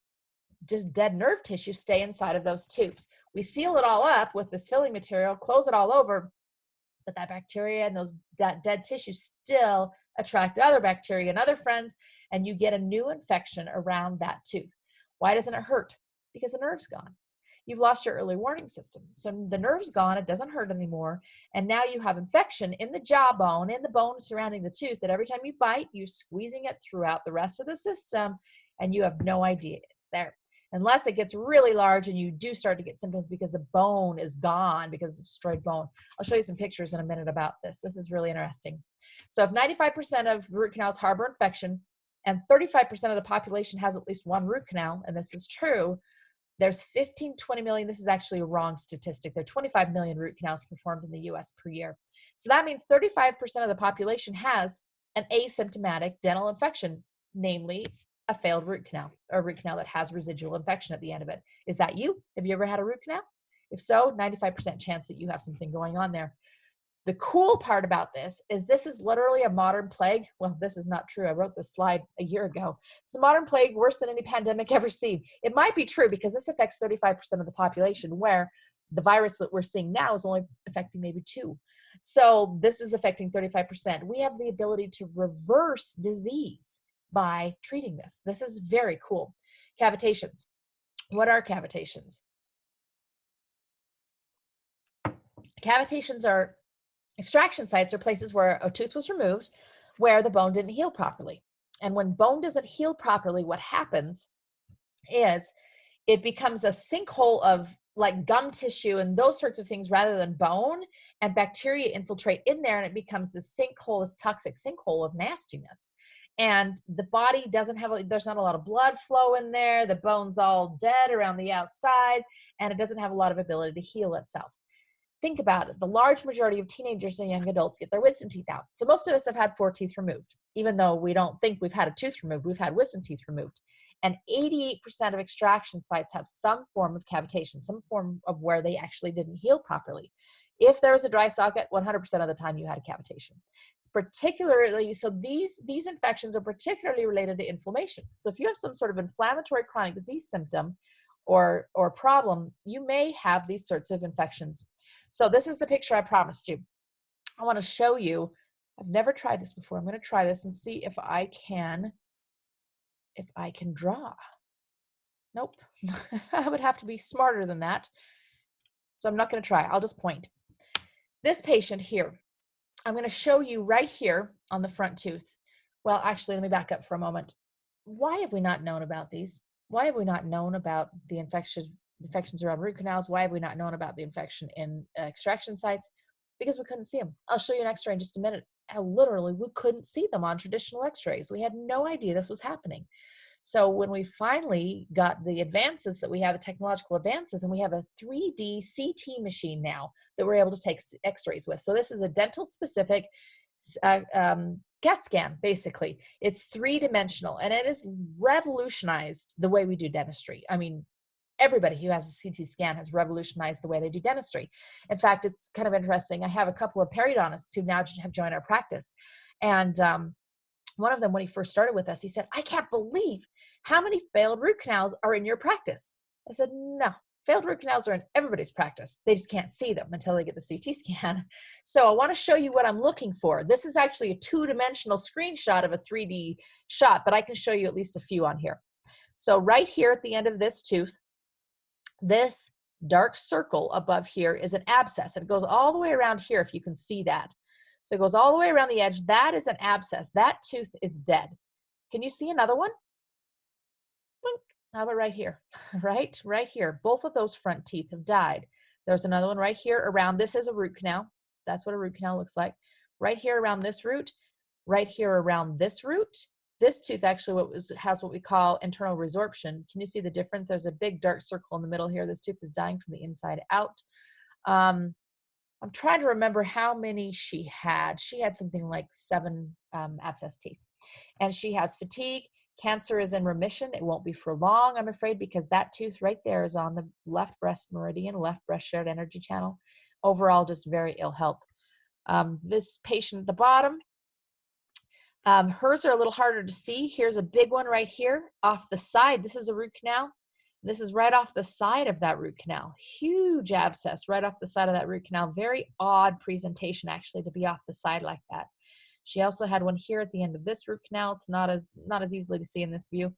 just dead nerve tissue stay inside of those tubes. We seal it all up with this filling material, close it all over, but that bacteria and that dead tissue still attract other bacteria and other friends, and you get a new infection around that tooth. Why doesn't it hurt? Because the nerve's gone. You've lost your early warning system. So the nerve's gone, it doesn't hurt anymore, and now you have infection in the jawbone, in the bone surrounding the tooth, that every time you bite, you're squeezing it throughout the rest of the system, and you have no idea it's there. Unless it gets really large and you do start to get symptoms because the bone is gone, because it's destroyed bone. I'll show you some pictures in a minute about this. This is really interesting. So if 95% of root canals harbor infection and 35% of the population has at least one root canal, and this is true, there's 20 million. This is actually a wrong statistic. There are 25 million root canals performed in the US per year. So that means 35% of the population has an asymptomatic dental infection, namely a failed root canal, or a root canal that has residual infection at the end of it. Is that you? Have you ever had a root canal? If so, 95% chance that you have something going on there. The cool part about this is literally a modern plague. Well, this is not true. I wrote this slide a year ago. It's a modern plague worse than any pandemic ever seen. It might be true because this affects 35% of the population, where the virus that we're seeing now is only affecting maybe 2%. So this is affecting 35%. We have the ability to reverse disease by treating this. This is very cool. Cavitations. What are cavitations? Cavitations are extraction sites, or places where a tooth was removed where the bone didn't heal properly. And when bone doesn't heal properly, what happens is it becomes a sinkhole of like gum tissue and those sorts of things rather than bone, and bacteria infiltrate in there, and it becomes this sinkhole, this toxic sinkhole of nastiness. And the body doesn't have, there's not a lot of blood flow in there. The bone's all dead around the outside, and it doesn't have a lot of ability to heal itself. Think about it. The large majority of teenagers and young adults get their wisdom teeth out. So most of us have had 4 teeth removed. Even though we don't think we've had a tooth removed, we've had wisdom teeth removed. And 88% of extraction sites have some form of cavitation, some form of where they actually didn't heal properly. If there was a dry socket, 100% of the time you had a cavitation. It's particularly, so these infections are particularly related to inflammation. So if you have some sort of inflammatory chronic disease symptom or problem, you may have these sorts of infections. So this is the picture I promised you. I want to show you. I've never tried this before. I'm going to try this and see if I can draw. Nope. I would have to be smarter than that. So I'm not going to try. I'll just point. This patient here, I'm going to show you right here on the front tooth. Well, actually, let me back up for a moment. Why have we not known about these? Why have we not known about the infections around root canals? Why have we not known about the infection in extraction sites? Because we couldn't see them. I'll show you an x-ray in just a minute. How literally we couldn't see them on traditional x-rays. We had no idea this was happening. So when we finally got the advances that we have, the technological advances, and we have a 3D CT machine now that we're able to take x-rays with. So this is a dental specific CAT scan, basically. It's three-dimensional, and it has revolutionized the way we do dentistry. I mean, everybody who has a CT scan has revolutionized the way they do dentistry. In fact, it's kind of interesting. I have a couple of periodontists who now have joined our practice. And one of them, when he first started with us, he said, I can't believe how many failed root canals are in your practice. I said, no, failed root canals are in everybody's practice. They just can't see them until they get the CT scan. So I want to show you what I'm looking for. This is actually a two-dimensional screenshot of a 3D shot, but I can show you at least a few on here. So right here at the end of this tooth, this dark circle above here is an abscess. And it goes all the way around here, if you can see that. So it goes all the way around the edge. That is an abscess. That tooth is dead. Can you see another one? Blink. How about right here? Right here. Both of those front teeth have died. There's another one right here around. This is a root canal. That's what a root canal looks like. Right here around this root. Right here around this root. This tooth actually has what we internal resorption. Can you see the difference? There's a big dark circle in the middle here. This tooth is dying from the inside out. I'm trying to remember how many she had. She had something like 7 abscess teeth. And she has fatigue. Cancer is in remission. It won't be for long, I'm afraid, because that tooth right there is on the left breast meridian, left breast shared energy channel. Overall, just very ill health. This patient at the bottom, hers are a little harder to see. Here's a big one right here off the side. This is a root canal. This is right off the side of that root canal. Huge abscess right off the side of that root canal. Very odd presentation, actually, to be off the side like that. She also had one here at the end of this root canal. It's not as easily to see in this view,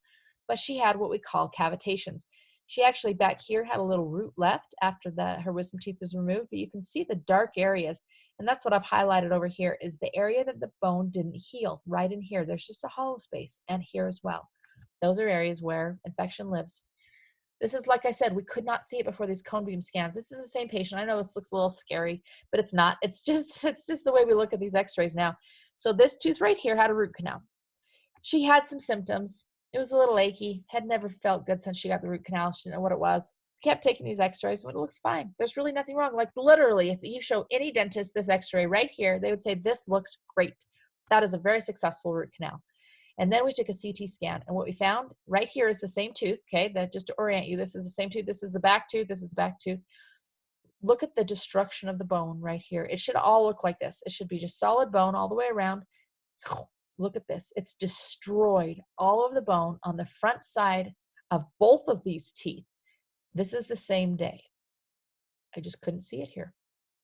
but she had what we call cavitations. She actually back here had a little root left after her wisdom teeth was removed, but you can see the dark areas. And that's what I've highlighted over here is the area that the bone didn't heal. Right in here, there's just a hollow space, and here as well. Those are areas where infection lives. This is, like I said, we could not see it before these cone beam scans. This is the same patient. I know this looks a little scary, but it's not. It's just the way we look at these x-rays now. So this tooth right here had a root canal. She had some symptoms. It was a little achy, had never felt good since she got the root canal. She didn't know what it was. Kept taking these x-rays, but it looks fine. There's really nothing wrong. Like literally, if you show any dentist this x-ray right here, they would say, this looks great. That is a very successful root canal. And then we took a CT scan, and what we found right here is the same tooth, okay? That just to orient you, this is the same tooth, this is the back tooth, this is the back tooth. Look at the destruction of the bone right here. It should all look like this. It should be just solid bone all the way around. Look at this. It's destroyed all of the bone on the front side of both of these teeth. This is the same day. I just couldn't see it here.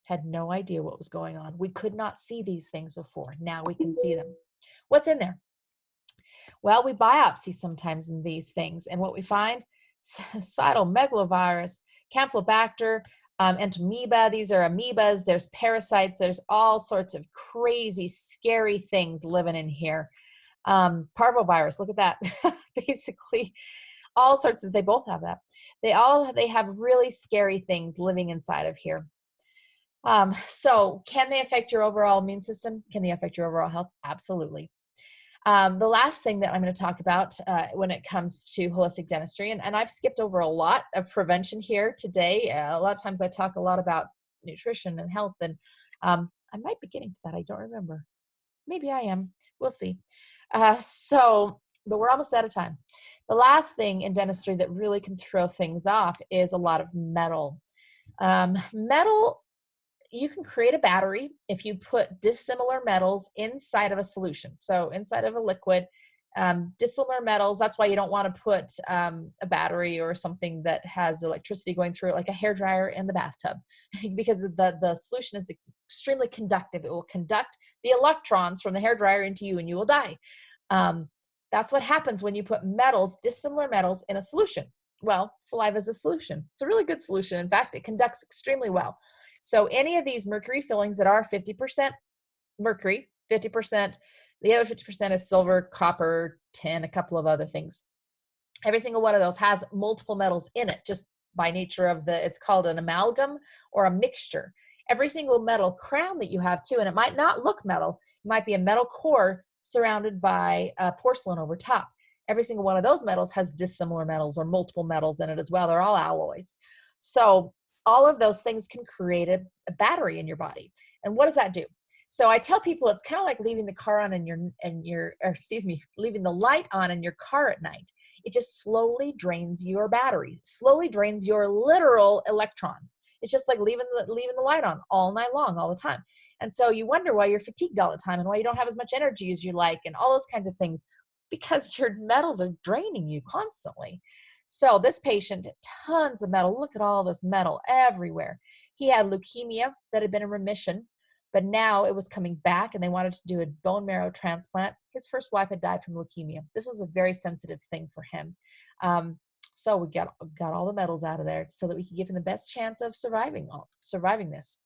Had no idea what was going on. We could not see these things before. Now we can see them. What's in there? Well, we biopsy sometimes in these things, and what we find, cytomegalovirus, Campylobacter, entomoeba. These are amoebas. There's parasites. There's all sorts of crazy, scary things living in here. Parvovirus, look at that. Basically, all sorts of, they both have that. They have really scary things living inside of here. So can they affect your overall immune system? Can they affect your overall health? Absolutely. The last thing that I'm going to talk about when it comes to holistic dentistry, and I've skipped over a lot of prevention here today. A lot of times I talk a lot about nutrition and health, and I might be getting to that. I don't remember. Maybe I am. We'll see. But we're almost out of time. The last thing in dentistry that really can throw things off is a lot of metal. Metal, you can create a battery if you put dissimilar metals inside of a solution. So inside of a liquid, dissimilar metals, that's why you don't want to put a battery or something that has electricity going through it, like a hairdryer in the bathtub, because the solution is extremely conductive. It will conduct the electrons from the hairdryer into you and you will die. That's what happens when you put metals, dissimilar metals, in a solution. Well, saliva is a solution. It's a really good solution. In fact, it conducts extremely well. So any of these mercury fillings that are 50% mercury, 50%, the other 50% is silver, copper, tin, a couple of other things. Every single one of those has multiple metals in it, just by nature of it's called an amalgam or a mixture. Every single metal crown that you have too, and it might not look metal, it might be a metal core surrounded by porcelain over top. Every single one of those metals has dissimilar metals or multiple metals in it as well. They're all alloys. So all of those things can create a battery in your body. And what does that do? So I tell people it's kind of like leaving the car on leaving the light on in your car at night. It just slowly drains your battery, slowly drains your literal electrons. It's just like leaving the light on all night long, all the time. And so you wonder why you're fatigued all the time and why you don't have as much energy as you like and all those kinds of things, because your metals are draining you constantly. So this patient, tons of metal. Look at all this metal everywhere. He had leukemia that had been in remission, but now it was coming back and they wanted to do a bone marrow transplant. His first wife had died from leukemia. This was a very sensitive thing for him. So we got all the metals out of there so that we could give him the best chance of surviving this.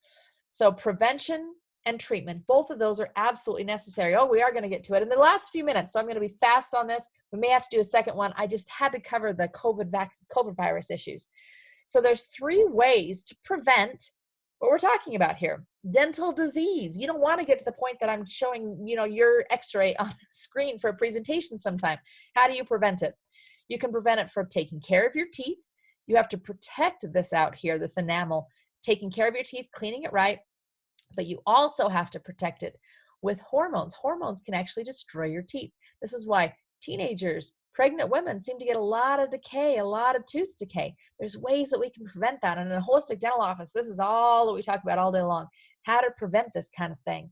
So prevention and treatment, both of those are absolutely necessary. Oh, we are going to get to it in the last few minutes, so I'm going to be fast on this. We may have to do a second one. I just had to cover the COVID virus issues. So there's 3 ways to prevent what we're talking about here. Dental disease. You don't want to get to the point that I'm showing, your x-ray on a screen for a presentation sometime. How do you prevent it? You can prevent it from taking care of your teeth. You have to protect this out here, this enamel, taking care of your teeth, cleaning it right, but you also have to protect it with hormones. Hormones can actually destroy your teeth. This is why teenagers, pregnant women seem to get a lot of decay, a lot of tooth decay. There's ways that we can prevent that. And in a holistic dental office, this is all that we talk about all day long, how to prevent this kind of thing.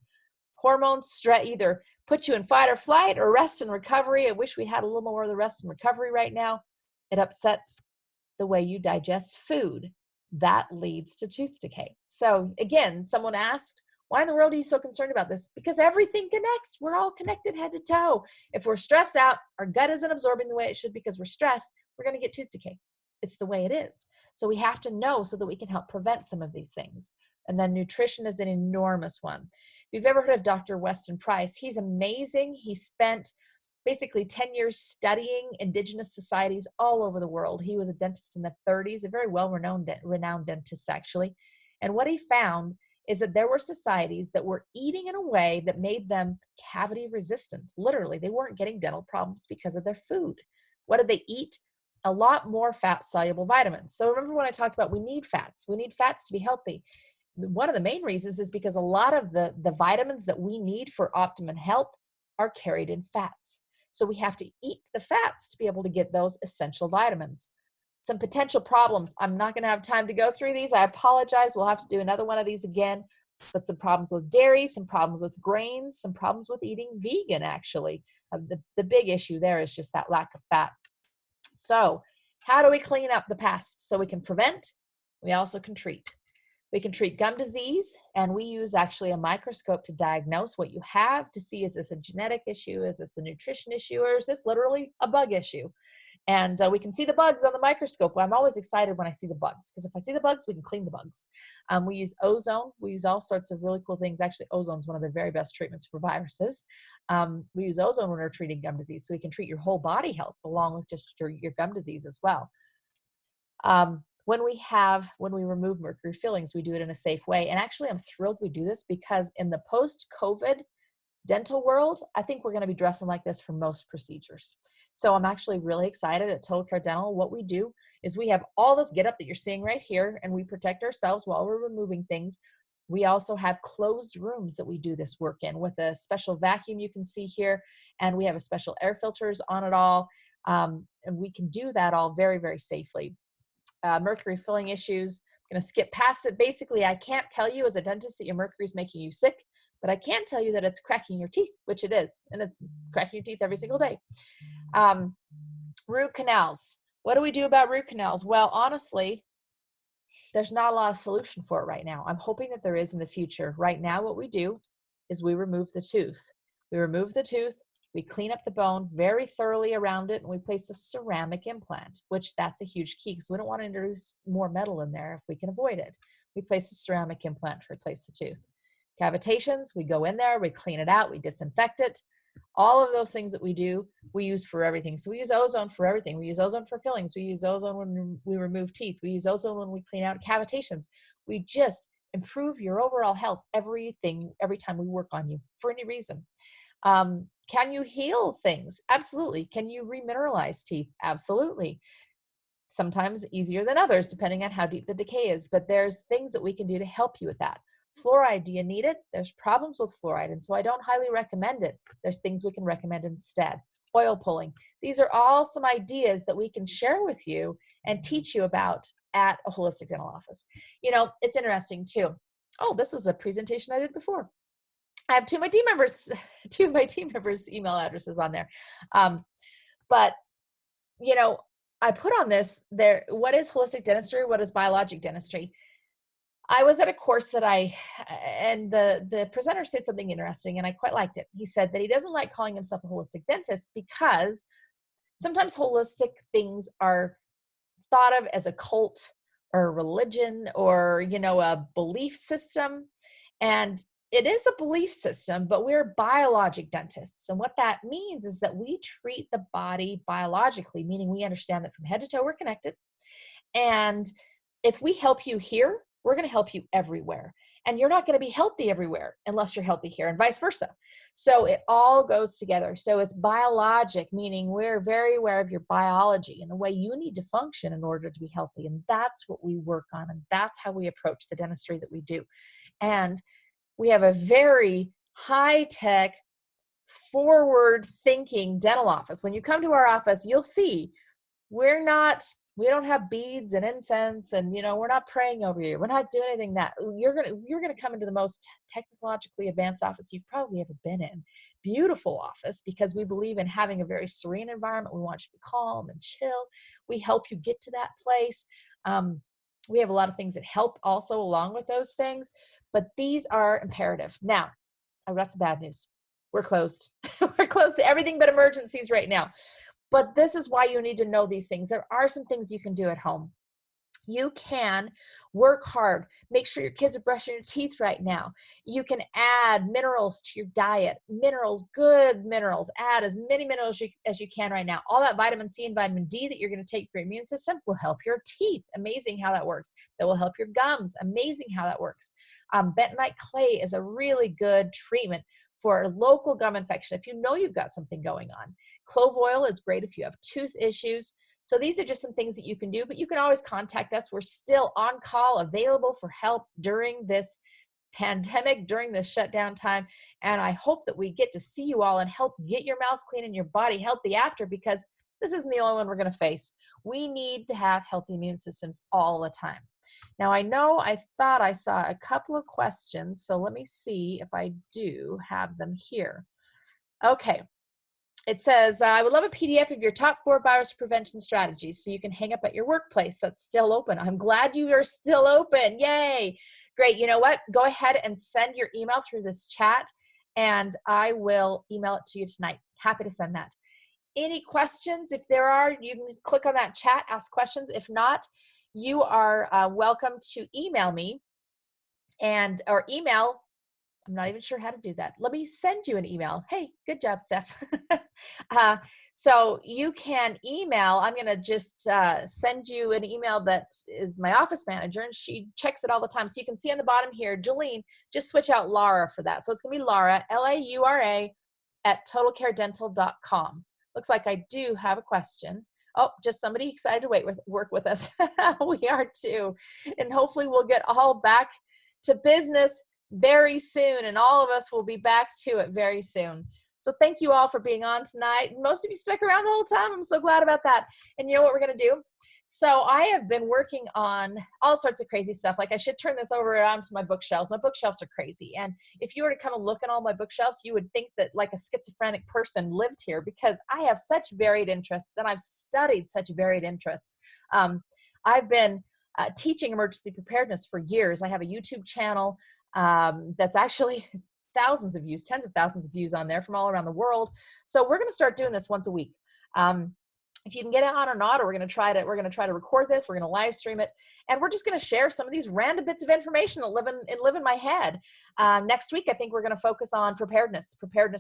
Hormones either put you in fight or flight or rest and recovery. I wish we had a little more of the rest and recovery right now. It upsets the way you digest food. That leads to tooth decay. So again, someone asked, why in the world are you so concerned about this? Because everything connects. We're all connected head to toe. If we're stressed out, our gut isn't absorbing the way it should because we're stressed, we're going to get tooth decay. It's the way it is. So we have to know so that we can help prevent some of these things. And then nutrition is an enormous one. If you've ever heard of Dr. Weston Price, he's amazing. He spent basically 10 years studying indigenous societies all over the world. He was a dentist in the 30s, a very well-renowned dentist, actually. And what he found is that there were societies that were eating in a way that made them cavity resistant. Literally, they weren't getting dental problems because of their food. What did they eat? A lot more fat-soluble vitamins. So remember when I talked about we need fats. We need fats to be healthy. One of the main reasons is because a lot of the vitamins that we need for optimum health are carried in fats. So we have to eat the fats to be able to get those essential vitamins. Some potential problems. I'm not going to have time to go through these. I apologize. We'll have to do another one of these again. But some problems with dairy, some problems with grains, some problems with eating vegan, actually. The big issue there is just that lack of fat. So how do we clean up the past? So we can prevent, we also can treat. We can treat gum disease, and we use actually a microscope to diagnose what you have to see, is this a genetic issue? Is this a nutrition issue? Or is this literally a bug issue? And we can see the bugs on the microscope. I'm always excited when I see the bugs, because if I see the bugs, we can clean the bugs. We use ozone. We use all sorts of really cool things. Actually, ozone is one of the very best treatments for viruses. We use ozone when we're treating gum disease, so we can treat your whole body health along with just your gum disease as well. When we remove mercury fillings, we do it in a safe way. And actually, I'm thrilled we do this, because in the post-COVID dental world, I think we're going to be dressing like this for most procedures. So I'm actually really excited at Total Care Dental. What we do is we have all this get up that you're seeing right here, and we protect ourselves while we're removing things. We also have closed rooms that we do this work in with a special vacuum you can see here, and we have a special air filters on it all. And we can do that all very, very safely. Mercury filling issues, I'm going to skip past it. Basically, I can't tell you as a dentist that your mercury is making you sick, but I can tell you that it's cracking your teeth, which it is, and it's cracking your teeth every single day. Root canals. What do we do about root canals? Well, honestly, there's not a lot of solution for it right now. I'm hoping that there is in the future. Right now, what we do is we remove the tooth. We remove the tooth, we clean up the bone very thoroughly around it, and we place a ceramic implant, which that's a huge key, because we don't want to introduce more metal in there if we can avoid it. we place a ceramic implant to replace the tooth. Cavitations, we go in there, we clean it out, we disinfect it. All of those things that we do, we use for everything. So we use ozone for everything. We use ozone for fillings. We use ozone when we remove teeth. We use ozone when we clean out cavitations. We just improve your overall health, every time we work on you for any reason. Can you heal things? Absolutely. Can you remineralize teeth? Absolutely. Sometimes easier than others, depending on how deep the decay is, but there's things that we can do to help you with that. Fluoride, do you need it? There's problems with fluoride, and so I don't highly recommend it. There's things we can recommend instead. Oil pulling. These are all some ideas that we can share with you and teach you about at a holistic dental office. You know, it's interesting too. Oh, this is a presentation I did before. I have two of my team members' email addresses on there. But, you know, I put on this there, what is holistic dentistry? What is biologic dentistry? I was at a course and the presenter said something interesting, and I quite liked it. He said that he doesn't like calling himself a holistic dentist because sometimes holistic things are thought of as a cult or a religion or, you know, a belief system. And it is a belief system, but we're biologic dentists. And what that means is that we treat the body biologically, meaning we understand that from head to toe we're connected. And if we help you here, we're going to help you everywhere. And you're not going to be healthy everywhere unless you're healthy here, and vice versa. So it all goes together. So it's biologic, meaning we're very aware of your biology and the way you need to function in order to be healthy. And that's what we work on. And that's how we approach the dentistry that we do. And we have a very high-tech, forward-thinking dental office. When you come to our office, you'll see we don't have beads and incense, and, you know, we're not praying over you. We're not doing anything that you're gonna come into the most technologically advanced office you've probably ever been in. Beautiful office, because we believe in having a very serene environment. We want you to be calm and chill. We help you get to that place. We have a lot of things that help also along with those things, but these are imperative. Now, I've got some bad news. We're closed. We're closed to everything but emergencies right now. But this is why you need to know these things. There are some things you can do at home. You can work hard. Make sure your kids are brushing your teeth right now. You can add minerals to your diet. Minerals, good minerals. Add as many minerals as you can right now. All that vitamin C and vitamin D that you're going to take for your immune system will help your teeth. Amazing how that works. That will help your gums. Amazing how that works. Bentonite clay is a really good treatment for local gum infection if you know you've got something going on. Clove oil is great if you have tooth issues. So these are just some things that you can do, but you can always contact us. We're still on call, available for help during this pandemic, during this shutdown time. And I hope that we get to see you all and help get your mouths clean and your body healthy after, because this isn't the only one we're going to face. We need to have healthy immune systems all the time. Now, I thought I saw a couple of questions, so let me see if I do have them here. Okay. It says, I would love a PDF of your top 4 virus prevention strategies so you can hang up at your workplace. That's still open. I'm glad you are still open. Yay. Great. You know what? Go ahead and send your email through this chat, and I will email it to you tonight. Happy to send that. Any questions? If there are, you can click on that chat, ask questions. If not, you are welcome to email me or email. I'm not even sure how to do that. Let me send you an email. Hey, good job, Steph. So you can email. I'm going to just send you an email that is my office manager, and she checks it all the time. So you can see on the bottom here, Jolene, just switch out Laura for that. So it's going to be Laura, Laura, at totalcaredental.com. Looks like I do have a question. Oh, just somebody excited to work with us. We are too. And hopefully we'll get all back to business very soon, and all of us will be back to it very soon. So thank you all for being on tonight. Most of you stuck around the whole time. I'm so glad about that. And you know what we're going to do? So I have been working on all sorts of crazy stuff. Like, I should turn this over onto my bookshelves. My bookshelves are crazy. And if you were to come and look at all my bookshelves, you would think that like a schizophrenic person lived here, because I have such varied interests and I've studied such varied interests. I've been teaching emergency preparedness for years. I have a YouTube channel that's actually thousands of views, tens of thousands of views on there from all around the world. So we're going to start doing this once a week. if you can get it on or not, or we're going to try to record this. We're going to live stream it, and we're just going to share some of these random bits of information that live in my head. Next week, I think we're going to focus on preparedness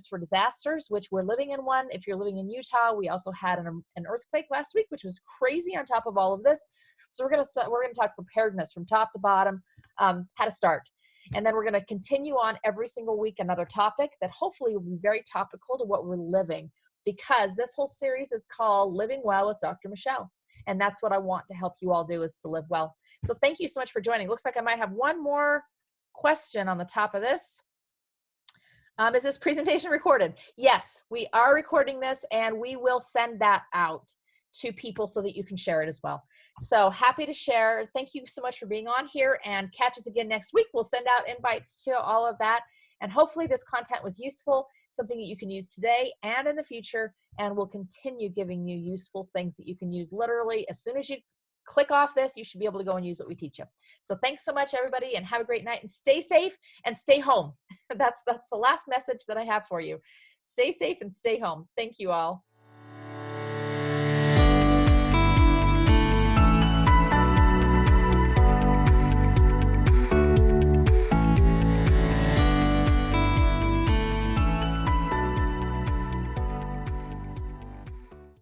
for disasters, which we're living in one. If you're living in Utah, we also had an earthquake last week, which was crazy on top of all of this. So we're going to talk preparedness from top to bottom, how to start. And then we're going to continue on every single week another topic that hopefully will be very topical to what we're living, because this whole series is called Living Well with Dr. Michelle. And that's what I want to help you all do, is to live well. So thank you so much for joining. Looks like I might have one more question on the top of this. Is this presentation recorded? Yes, we are recording this, and we will send that out to people so that you can share it as well. So happy to share. Thank you so much for being on here, and catch us again next week. We'll send out invites to all of that. And hopefully this content was useful, something that you can use today and in the future, and we'll continue giving you useful things that you can use literally. As soon as you click off this, you should be able to go and use what we teach you. So thanks so much, everybody, and have a great night, and stay safe and stay home. That's the last message that I have for you. Stay safe and stay home. Thank you all.